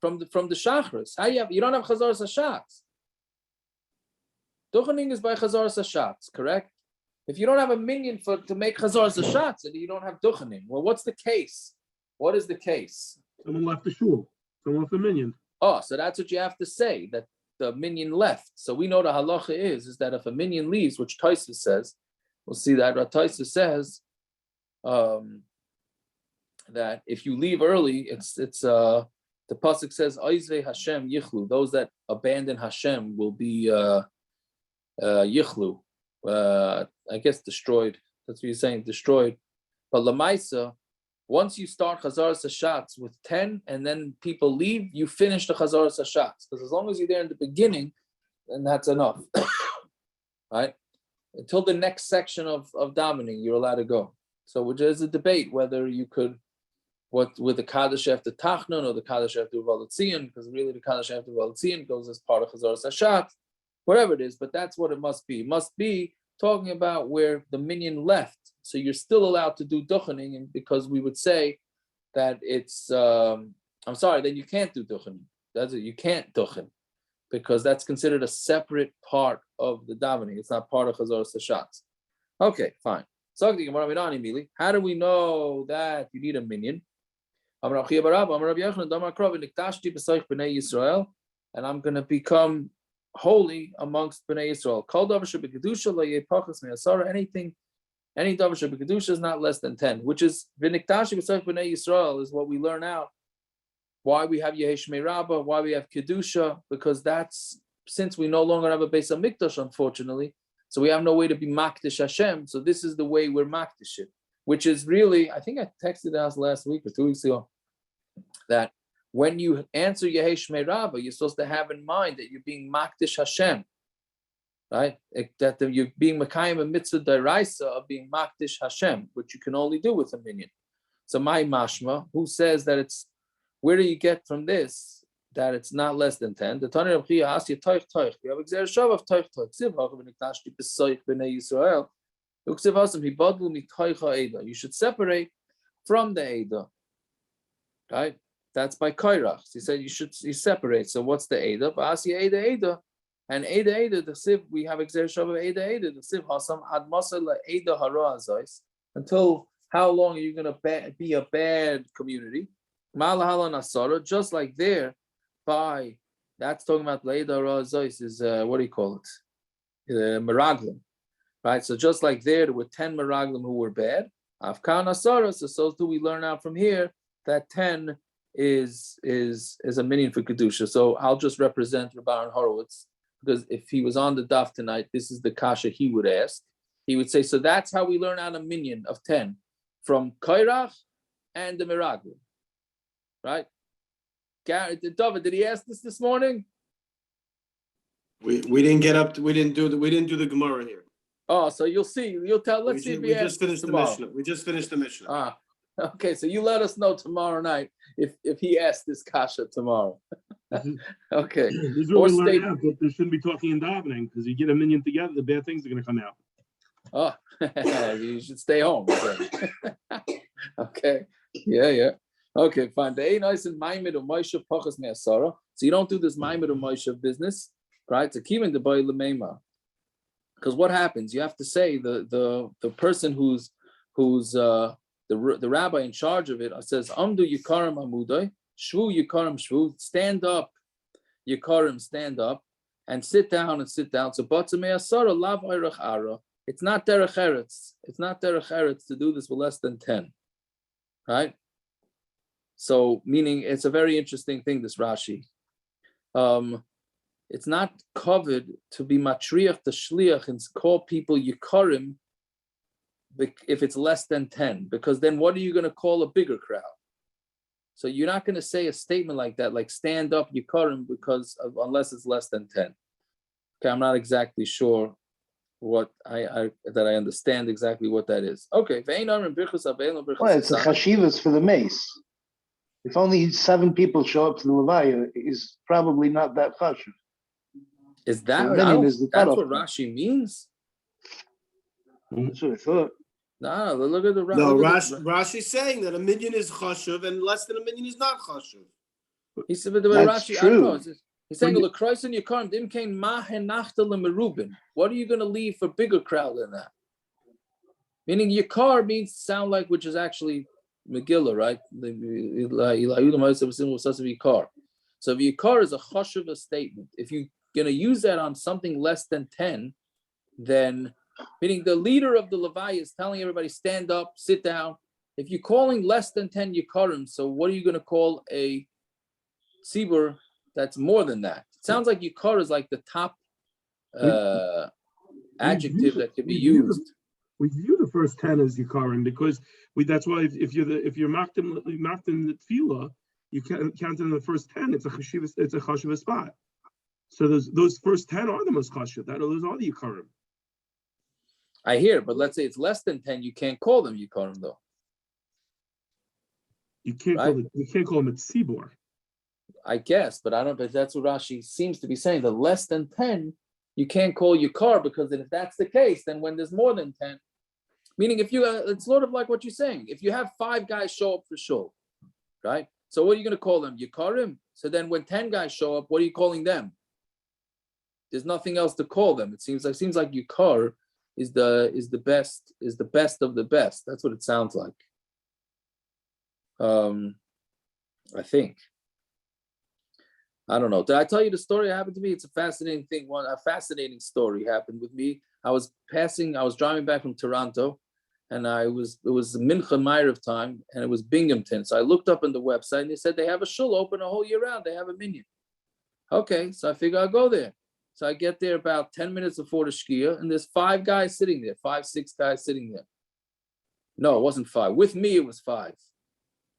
from the shachris. You don't have chazaras hashatz. Duchening is by chazaras hashatz, correct? If you don't have a minyan to make chazaras hashatz and you don't have duchening, well, what's the case? What is the case? Someone left the shul. Someone left the minyan. Oh, so that's what you have to say, that the minyan left. So we know the halacha is that if a minyan leaves, which Taisus says, we'll see that Taisus says, that if you leave early, it's the pasuk says Oizvei Hashem Yichlu. Those that abandon Hashem will be Yichlu. I guess destroyed. That's what you're saying, destroyed. But Lamaisa, once you start Chazaras Hashatz with 10 and then people leave, you finish the Chazaras Hashatz. Because as long as you're there in the beginning, then that's enough. Right? Until the next section of davening, you're allowed to go. So there's a debate whether you could, what with the Kaddish after Tachnun or the Kaddish after Uvalatzion, because really the Kaddish after Uvalatzion goes as part of Chazaras Hashatz, whatever it is, but that's what it must be. It must be talking about where the minyan left. So you're still allowed to do duchening, and because we would say that it's, I'm sorry, then you can't do duchening. That's it, you can't duchen, because that's considered a separate part of the davening. It's not part of Chazaras Hashatz. Okay, fine. How do we know that you need a minyan? And I'm going to become holy amongst Bnei Yisrael. Any davar shebekadusha is not less than 10, which is v'niktashi b'soich Bnei Yisrael is what we learn out. Why we have Yehi Shmei Rabbah, why we have kedusha, because that's since we no longer have a Beis Hamikdash, unfortunately, so we have no way to be makdish Hashem. So this is the way we're makdish it, which is really, I think I texted us last week or 2 weeks ago, that when you answer Yehi Shmei Rabbah, you're supposed to have in mind that you're being makdish Hashem, right? That you're being Mekayim a mitzvah deraisa of being makdish Hashem, which you can only do with a minyan. So my mashma, who says that it's, where do you get from this that it's not less than 10? The Tanya of Chia asks you toich. You have exer shav of toich. Siv ha'chav v'nikdashti b'soich b'nei Yisrael. Uksiv hasam hibadlu mitoich ha'eda. You should separate from the eda, right? That's by kairach. He said you separate. So what's the eda? Ba'asi eda. And eda, the siv, we have exer shav of eda, the siv hasam ad masa la eda hara azais. Until how long are you going to be a bad community? Malahala nasara, just like there, by that's talking about la eda hara azais is what do you call it? Meraglim, right? So just like there were 10 meraglim who were bad. Afkan nasara. So do we learn out from here that 10 is a minyan for kedusha? So I'll just represent Rabban Horowitz, because if he was on the daf tonight, this is the kasha he would ask. He would say, so that's how we learn out a minyan of 10 from Kairach and the Miraglim, right? David, did he ask this morning? We didn't get up. We didn't do the Gemara here. Oh, so you'll see. You'll tell. Let's see if we just finished the Mishnah. We just finished the Mishnah. Ah, okay. So you let us know tomorrow night if he asks this kasha tomorrow. Okay. This is what we learned out, that they shouldn't be talking in davening, because you get a minyan together, the bad things are going to come out. Oh, you should stay home. Okay. Yeah. Okay, fine. So you don't do this Maimed or Moshe business, right? To keep in the boy lemema. Because what happens? You have to say the person who's the rabbi in charge of it says, Amdu Yikarim Amudai, Shvu Yikarim Shvu, stand up, Yikarim, stand up, and sit down. So Batzamei Asara, Lav Oirach Ara. It's not derech eretz. It's not derech eretz to do this with less than 10, right? So, meaning it's a very interesting thing, this Rashi. It's not covered to be matriach the shliach and call people yikarim if it's less than 10, because then what are you going to call a bigger crowd? So you're not going to say a statement like that, like stand up yikarim, unless it's less than 10. Okay, I'm not exactly sure what I understand exactly what that is. Okay, well, it's the chashivas for the mace. If only 7 people show up to the levaya, is probably not that chashiv. Is that that's what Rashi means? That's what I thought. No, look at the Rashi. No, Rashi's saying that a minyan is chashuv and less than a minyan is not chashuv. He said, but the way Rashi, I don't know. He's saying, what are you going to leave for bigger crowd than that? Meaning Yakar means sound like, which is actually Megillah, right? So if Yakar is a chashuv statement, if you're going to use that on something less than 10, then meaning the leader of the Levi is telling everybody, stand up, sit down, if you're calling less than 10 Yikarim, so what are you going to call a Tzibur that's more than that? It sounds like Yikar is like the top adjective that could be used. We view the first 10 as Yikarim because that's why if you're mocked in the tefillah, you can't count in the first 10. It's a chashuv spot. So those first 10 are the most chashuv. Those are the Yikarim. I hear, but let's say it's less than 10, you can't call them Yikarim though. You can't call them a tzibur. I guess, but I don't. But that's what Rashi seems to be saying. The less than 10, you can't call Yikar, because if that's the case, then when there's more than 10, meaning if you, it's sort of like what you're saying. If you have 5 guys show up for shul, right? So what are you going to call them? Yikarim. So then when 10 guys show up, what are you calling them? There's nothing else to call them. It seems like Yikar is the best of the best. That's what it sounds like. I think. I don't know. Did I tell you the story happened to me? It's a fascinating thing. A fascinating story happened with me. I was driving back from Toronto, and it was Mincha Ma'ariv time, and it was Binghamton. So I looked up on the website, and they said they have a shul open a whole year round. They have a minyan. Okay, so I figure I'll go there. So I get there about 10 minutes before the Shkia, and there's 5 guys sitting there, 6 guys sitting there. No, it wasn't 5. With me, it was 5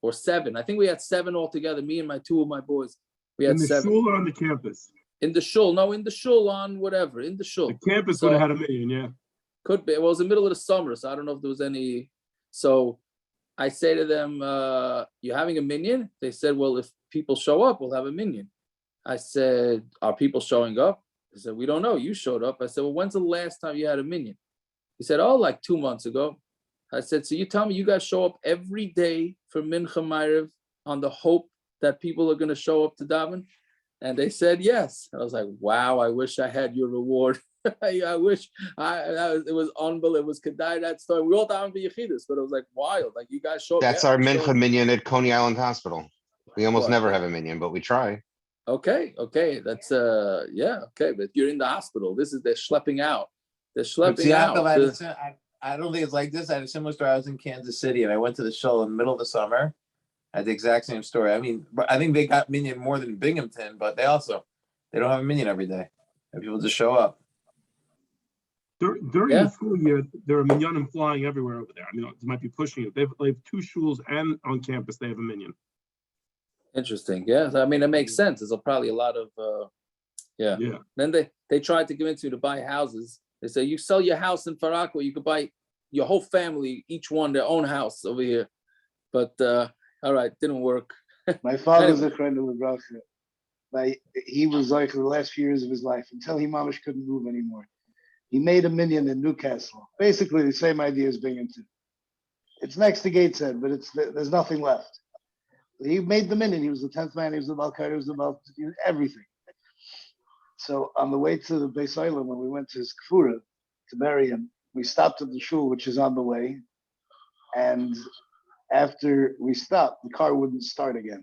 or 7. I think we had 7 altogether, me and 2 of my boys. We had 7. In the shul or on the campus? In the shul. No, in the shul on whatever, in the shul. The campus would have had a minyan, yeah. Could be. Well, it was the middle of the summer, so I don't know if there was any. So I say to them, you're having a minyan? They said, well, if people show up, we'll have a minyan. I said, are people showing up? They said, we don't know. You showed up. I said, well, when's the last time you had a minyan? He said, oh, like 2 months ago. I said, so you tell me you guys show up every day for Mincha Ma'ariv on the hope that people are going to show up to daven? And they said yes. I was like, wow, I wish I had your reward. I wish it was unbelievable. It was Kedai, that story. We all daven for Yechidus, but it was like wild. Like you guys show up. That's our Mincha minyan at Coney Island Hospital. We almost never have a minyan, but we try. Okay. That's okay. But you're in the hospital. They're schlepping out. They're schlepping out. I don't think it's like this. I had a similar story. I was in Kansas City and I went to the show in the middle of the summer. I had the exact same story. I mean, I think they got minyan more than Binghamton, but they don't have a minyan every day. And people just show up. During the school year, there are minyanim flying everywhere over there. I mean, it might be pushing it. They have 2 shuls and on campus they have a minyan. Interesting. Yeah. I mean, it makes sense. There's probably a lot of, yeah. Then they tried to convince you to buy houses. They say, you sell your house in Farakwa, you could buy your whole family, each one their own house over here. But, all right, didn't work. My father's a friend of Lebracha. He was like for the last few years of his life, until he mamish couldn't move anymore. He made a minyan in Newcastle. Basically the same idea as Binghamton. It's next to Gateshead, but there's nothing left. He made the minyan. He was the 10th man. He was the Malkar. He was the everything. So on the way to the Beis Olam, when we went to his kfura to bury him, we stopped at the shul, which is on the way. And after we stopped, the car wouldn't start again.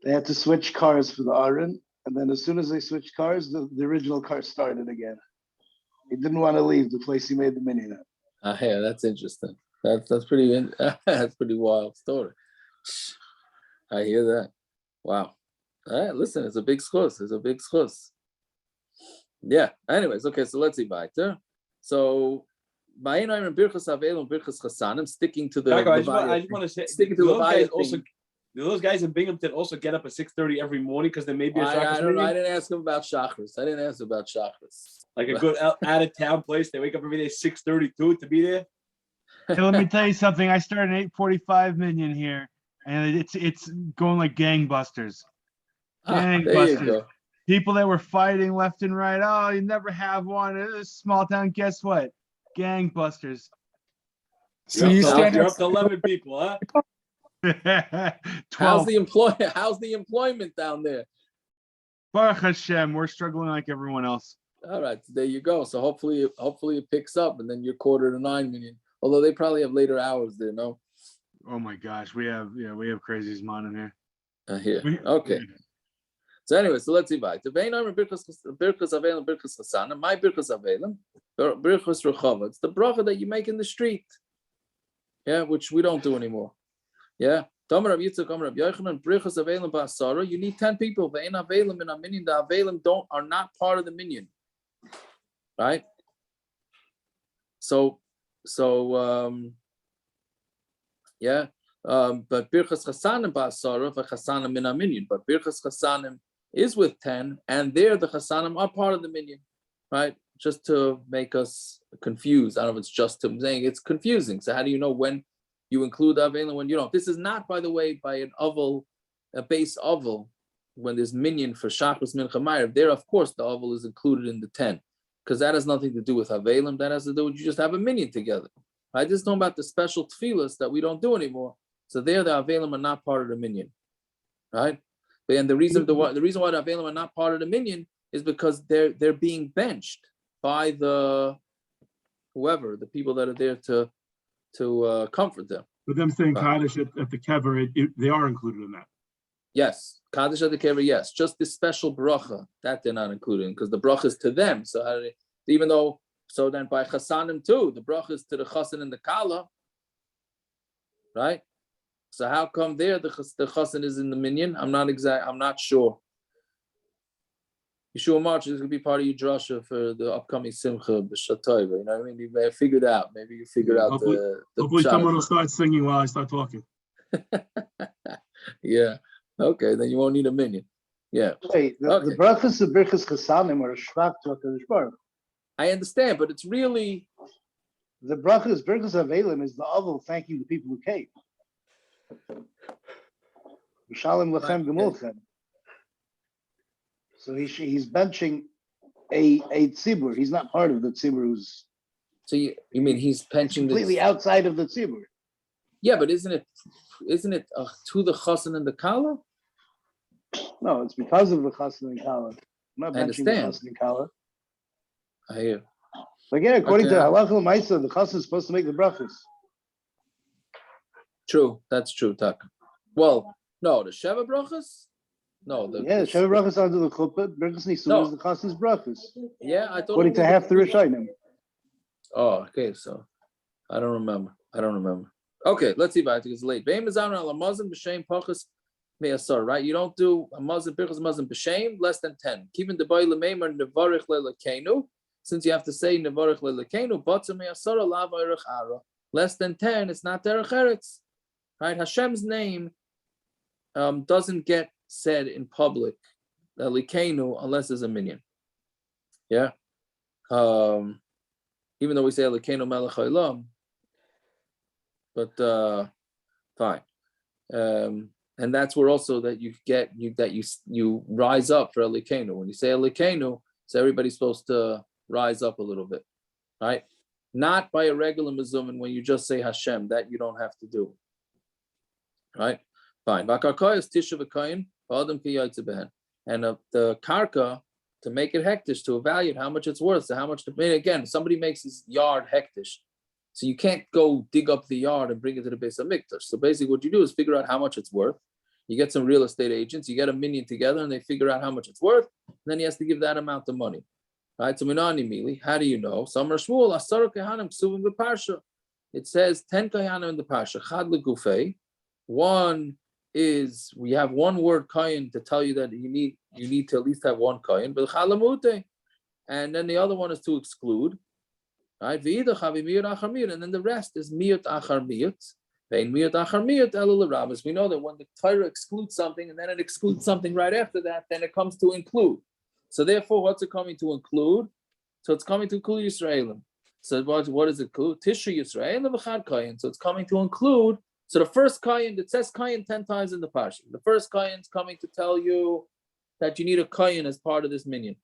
They had to switch cars for the Aron. And then as soon as they switched cars, the original car started again. He didn't want to leave the place he made the minyan at. Yeah, that's interesting. That's pretty that's pretty wild story. I hear that. Wow. All right, listen, it's a big schus. It's a big schus. Yeah. Anyways, okay, so let's see weiter. So I'm sticking to the. I just want to say, sticking to those guys in Binghamton also get up at 6:30 every morning because there may be a Shabbos I don't know. I didn't ask him about Shachris. Like a good out of town place. They wake up every day 6:32 to be there. Hey, let me tell you something. I started an 8:45 minyan here, and it's going like gangbusters. There you go. People that were fighting left and right. Oh, you never have one. It's a small town. Guess what? Gangbusters. So you're up to 11 people, huh? 12. How's the employment down there? Baruch Hashem, we're struggling like everyone else. All right, there you go. So hopefully it picks up, and then you're 8:45 minyan. Although they probably have later hours there, no? Oh my gosh, we have crazies man in here. Here. Okay. So anyway, so let's see. My birchas avelim, birchas rechava. It's the bracha that you make in the street. Yeah, which we don't do anymore. Yeah. You need 10 people. The Avelim are not part of the minyan. Right? Yeah. But Birchas Chasanim Ba'asara for Chasanim in a minyan. But Birchas Chasanim is with 10, and there the Chasanim are part of the minyan. Right? Just to make us confused. I don't know if it's just him saying it's confusing. So how do you know when you include Avelim and when you don't? This is not, by the way, by an oval, a base oval, when there's minyan for Shachris Mincha Ma'ariv. There, of course, the oval is included in the 10, because that has nothing to do with Avelim. That has to do with you just have a minyan together. I just know about the special tefillas that we don't do anymore. So there, the Avelim are not part of the minyan, right? And the reason why the Avelim are not part of the minyan is because they're being benched by the whoever, the people that are there to comfort them. But them saying Kaddish at the kever, they are included in that. Yes, Kaddish at the kever, yes. Just this special bracha that they're not included because the bracha is to them. So how do they, even though, so then by Chasanim too, the bracha is to the Chasan and the Kala, right? So how come there the Chasan is in the minyan? I'm not sure. Yeshua March is going to be part of your drasha for the upcoming Simcha B'Shatayva. You know what I mean? You may have figured out. Maybe you figured out the hopefully someone will start singing while I start talking. Yeah. Okay, then you won't need a minyan. Yeah. Wait, the brachas of Birchas Chasanim are a shvach to HaKadosh Baruch. I understand, but it's really the Birchas Avelim is the oval thanking the people who came. Shalom lechem gemulchem. So he's benching a tzibur. He's not part of the tzibur who's. So you mean he's benching completely outside of the tzibur? Yeah, but isn't it to the chasan and the kala? No, it's because of the chasan and kala. I'm not benching the chasan and kala. I hear. Again, according to Halacha L'Maisa, the chasan is supposed to make the brachas. True, that's true, Taka. Well, no, the Sheva brachas. No, the Sheva brachas under the chuppah. Brachas Nisun is the chasan's brachas. Yeah, I thought. According to half the Rishonim. Oh, okay. So, I don't remember. Okay, let's see. It's late. Right? You don't do a mazan birchas mazan b'shem less than 10. Keeping the boy lemeimer nevarich le'lekenu. Since you have to say nevarich le'lekenu, batzah me'asara la'varich ara. Less than 10, it's not derech eretz. Right? Hashem's name doesn't get said in public, Likenu, unless there's a minyan. Yeah. Even though we say Likenu Melech Haolam, but fine. And that's where also that you get you rise up for Likenu. When you say Likenu, so everybody's supposed to rise up a little bit, right? Not by a regular mezuzah when you just say Hashem, that you don't have to do. Right? Fine. And the karka, to make it hektish, to evaluate how much it's worth, so how much to pay. Again, somebody makes his yard hektish. So you can't go dig up the yard and bring it to the base of mikdash. So basically what you do is figure out how much it's worth. You get some real estate agents, you get a minyan together and they figure out how much it's worth. And then he has to give that amount of money. Right? So minani mili, how do you know? Some are shmuel, asara kehanim ksuvim b'parsha. It says 10 kahanim in the parsha. Chad legufei. One is we have one word kain to tell you that you need to at least have one kain, but chalamute, and then the other one is to exclude, right? And then the rest is miyut achar miyut. Miyut achar miyut elul rabbis. We know that when the Torah excludes something and then it excludes something right after that, then it comes to include. So therefore, what's it coming to include? So it's coming to include Yisraelim. So what does it include? Tishri Yisraelim v'chad kain. So it's coming to include. So the first kayin, it says kayin 10 times in the parsha. The first kayin is coming to tell you that you need a kayin as part of this minyan.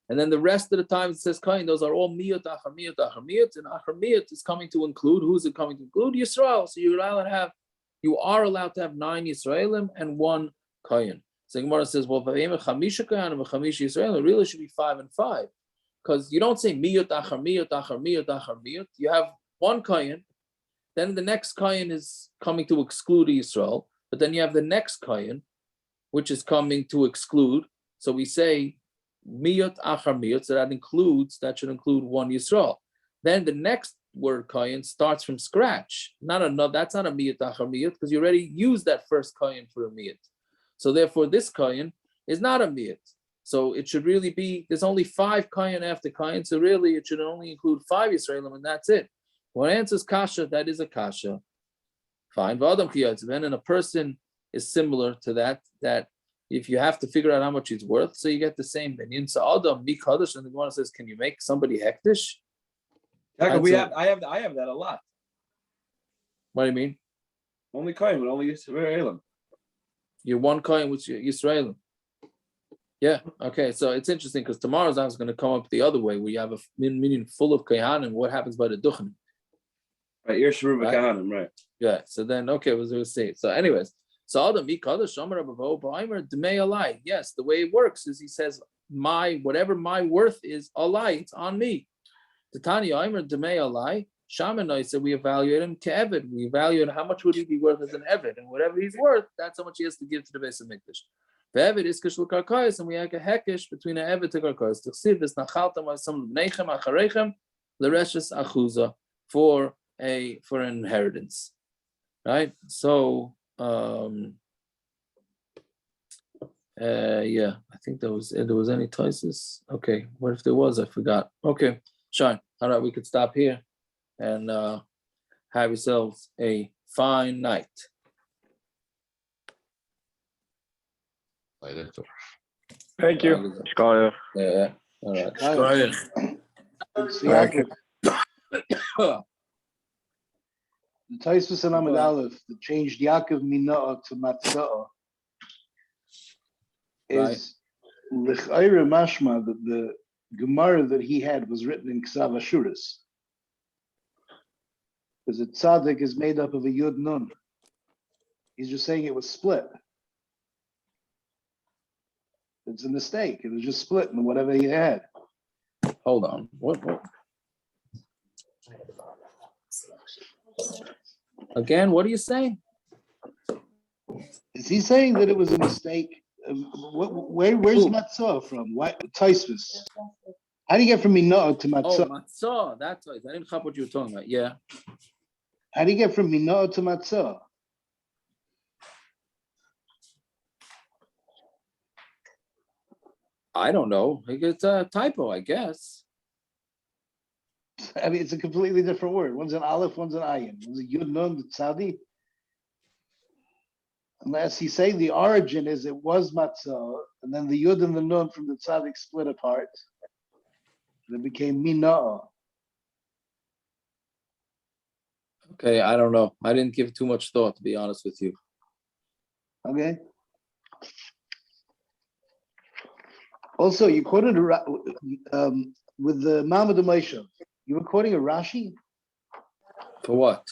And then the rest of the time it says kayin, those are all miyut, achar miyut, achar miyut. And achar miyut is coming to include, who is it coming to include? Yisrael. So you are allowed to have 9 Yisraelim and 1 kayin. So Gemara says, well, it really should be 5 and 5. Because you don't say miyut, achar miyut, achar miyut, achar miyut. You have 1 kayin. Then the next kayin is coming to exclude Yisrael, but then you have the next kayin, which is coming to exclude. So we say miyut achar miyut, so that should include 1 Yisrael. Then the next word kohen starts from scratch. That's not a miyut achar miyut because you already used that first kohen for a miyut. So therefore, this kohen is not a miyut. So it should really be, there's only 5 kohen after kohen, so really it should only include 5 Yisraelim, and that's it. When answers kasha, that is a kasha. Fine. And a person is similar to that if you have to figure out how much he's worth, so you get the same minyan. So Adam Mikadash, and the Gemara says, can you make somebody hektish? I have that a lot. What do you mean? Only kohen, but only Yisraelim. You're one kohen with Yisraelim. Yeah. Okay. So it's interesting because tomorrow's I was going to come up the other way where you have a minyan full of kohanim. What happens by the duchen? Right. You're Shuruba kohanim, right? Yeah. So then, okay, we'll see. So, anyways. So Adam Mikadash Shomer Abavo Baimer Dmei Alai. Yes, the way it works is he says whatever my worth is alai, it's on me. The Tanya Aimer Dmei Alai. Shamanai said we evaluate him to Evid. We evaluate how much would he be worth as an Evid, and whatever he's worth, that's how much he has to give to the base of Mikdash. The Evid is Kishul Karkais, and we have a hekish between an Evid to Karkais. To see this Nachaltam by some Nechem Acharechem, Lereshes Achuza for an inheritance. Right? So yeah, I think there was any choices. Okay, what if there was? I forgot. Okay, Shine. All right, we could stop here and have yourselves a fine night. Thank you. Yeah. All right. The Tosfos and Amud Aleph that changed Yaakov Mina'ah to Matzah is l'chayre mashma that the Gemara that he had was written in Ksav Ashuris. Because the tzaddik is made up of a Yud Nun. He's just saying it was split. It's a mistake. It was just split in whatever he had. Hold on. What? Again, what are you saying? Is he saying that it was a mistake? Where's matzah from? Why Tosfos? How do you get from mina'ah to matzah? Oh, matzah. That's right. I didn't know what you were talking about. Yeah. How do you get from mina'ah to matzah? I don't know. It's a typo, I guess. I mean, it's a completely different word. One's an aleph, one's an ayin. One's a yud nun, the tzadi. Unless he's saying the origin is it was matzah, and then the yud and the nun from the tzaddik split apart. And it became mina'ah. Okay, I don't know. I didn't give too much thought, to be honest with you. Okay. Also, you quoted with the Mamad Moshe. You were quoting a Rashi? For what?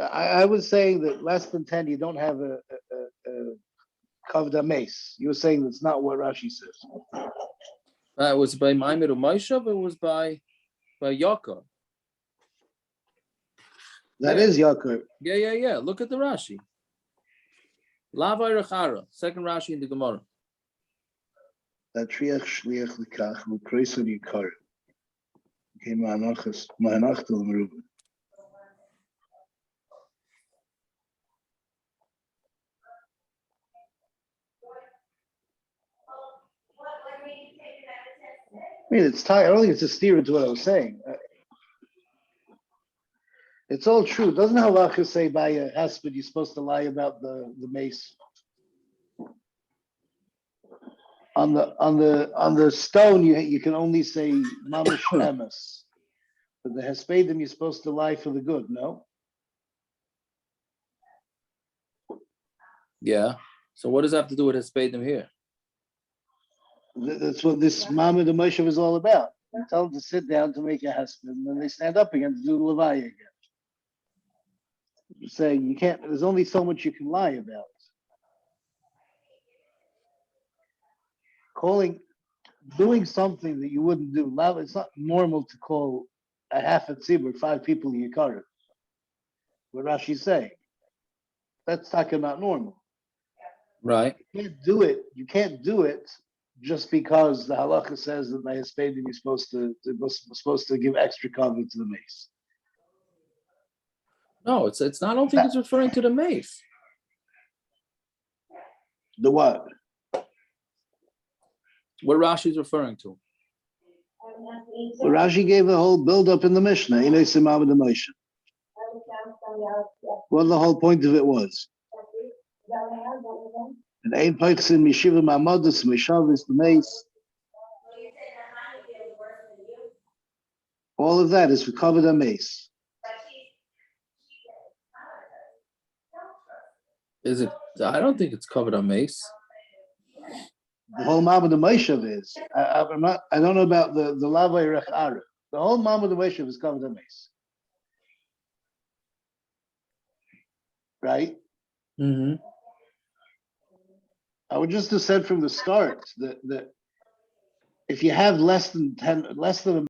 I was saying that less than 10, you don't have a Kavda Mace. You were saying that's not what Rashi says. It was by Maimed Moshe, but it was by Yaakov. That is Yaakov. Yeah. Look at the Rashi. Lavai Rechara, second Rashi in the Gemara. Triach shliach likach l'kreisel yikar. Okay, ma'anachtel merubah. I mean, it's tight. I don't think it's a steer into what I was saying. It's all true. Doesn't halacha say by a hesped you're supposed to lie about the mace? On the stone you can only say mamash emes, but the hespedim you're supposed to lie for the good. No. Yeah. So what does that have to do with hespedim here? That's what this Mamad Moshe is all about. You tell them to sit down to make a hesped, and then they stand up again to do the levaya again. You're saying you can't. There's only so much you can lie about. Doing something that you wouldn't do. It's not normal to call a half a tzibur 5 people in Yikarim. What Rashi's saying. That's talking about normal. Right. You can't do it just because the halacha says that by Hispadim you're supposed to give extra cover to the mace. No, it's not. I don't think it's referring to the mace. The what? What Rashi is referring to? Well, Rashi gave a whole build-up in the Mishnah. What the whole point of it was. And ein peichsin mishiva ma'amadus mishavis the mace. All of that is for covered a mace. Is it? I don't think it's covered on mace. The whole Mamad Meshav is. I don't know about the Lavai Rechara. The whole Mamad Meshav is covered in mace. Right? Mm-hmm. I would just have said from the start that if you have less than a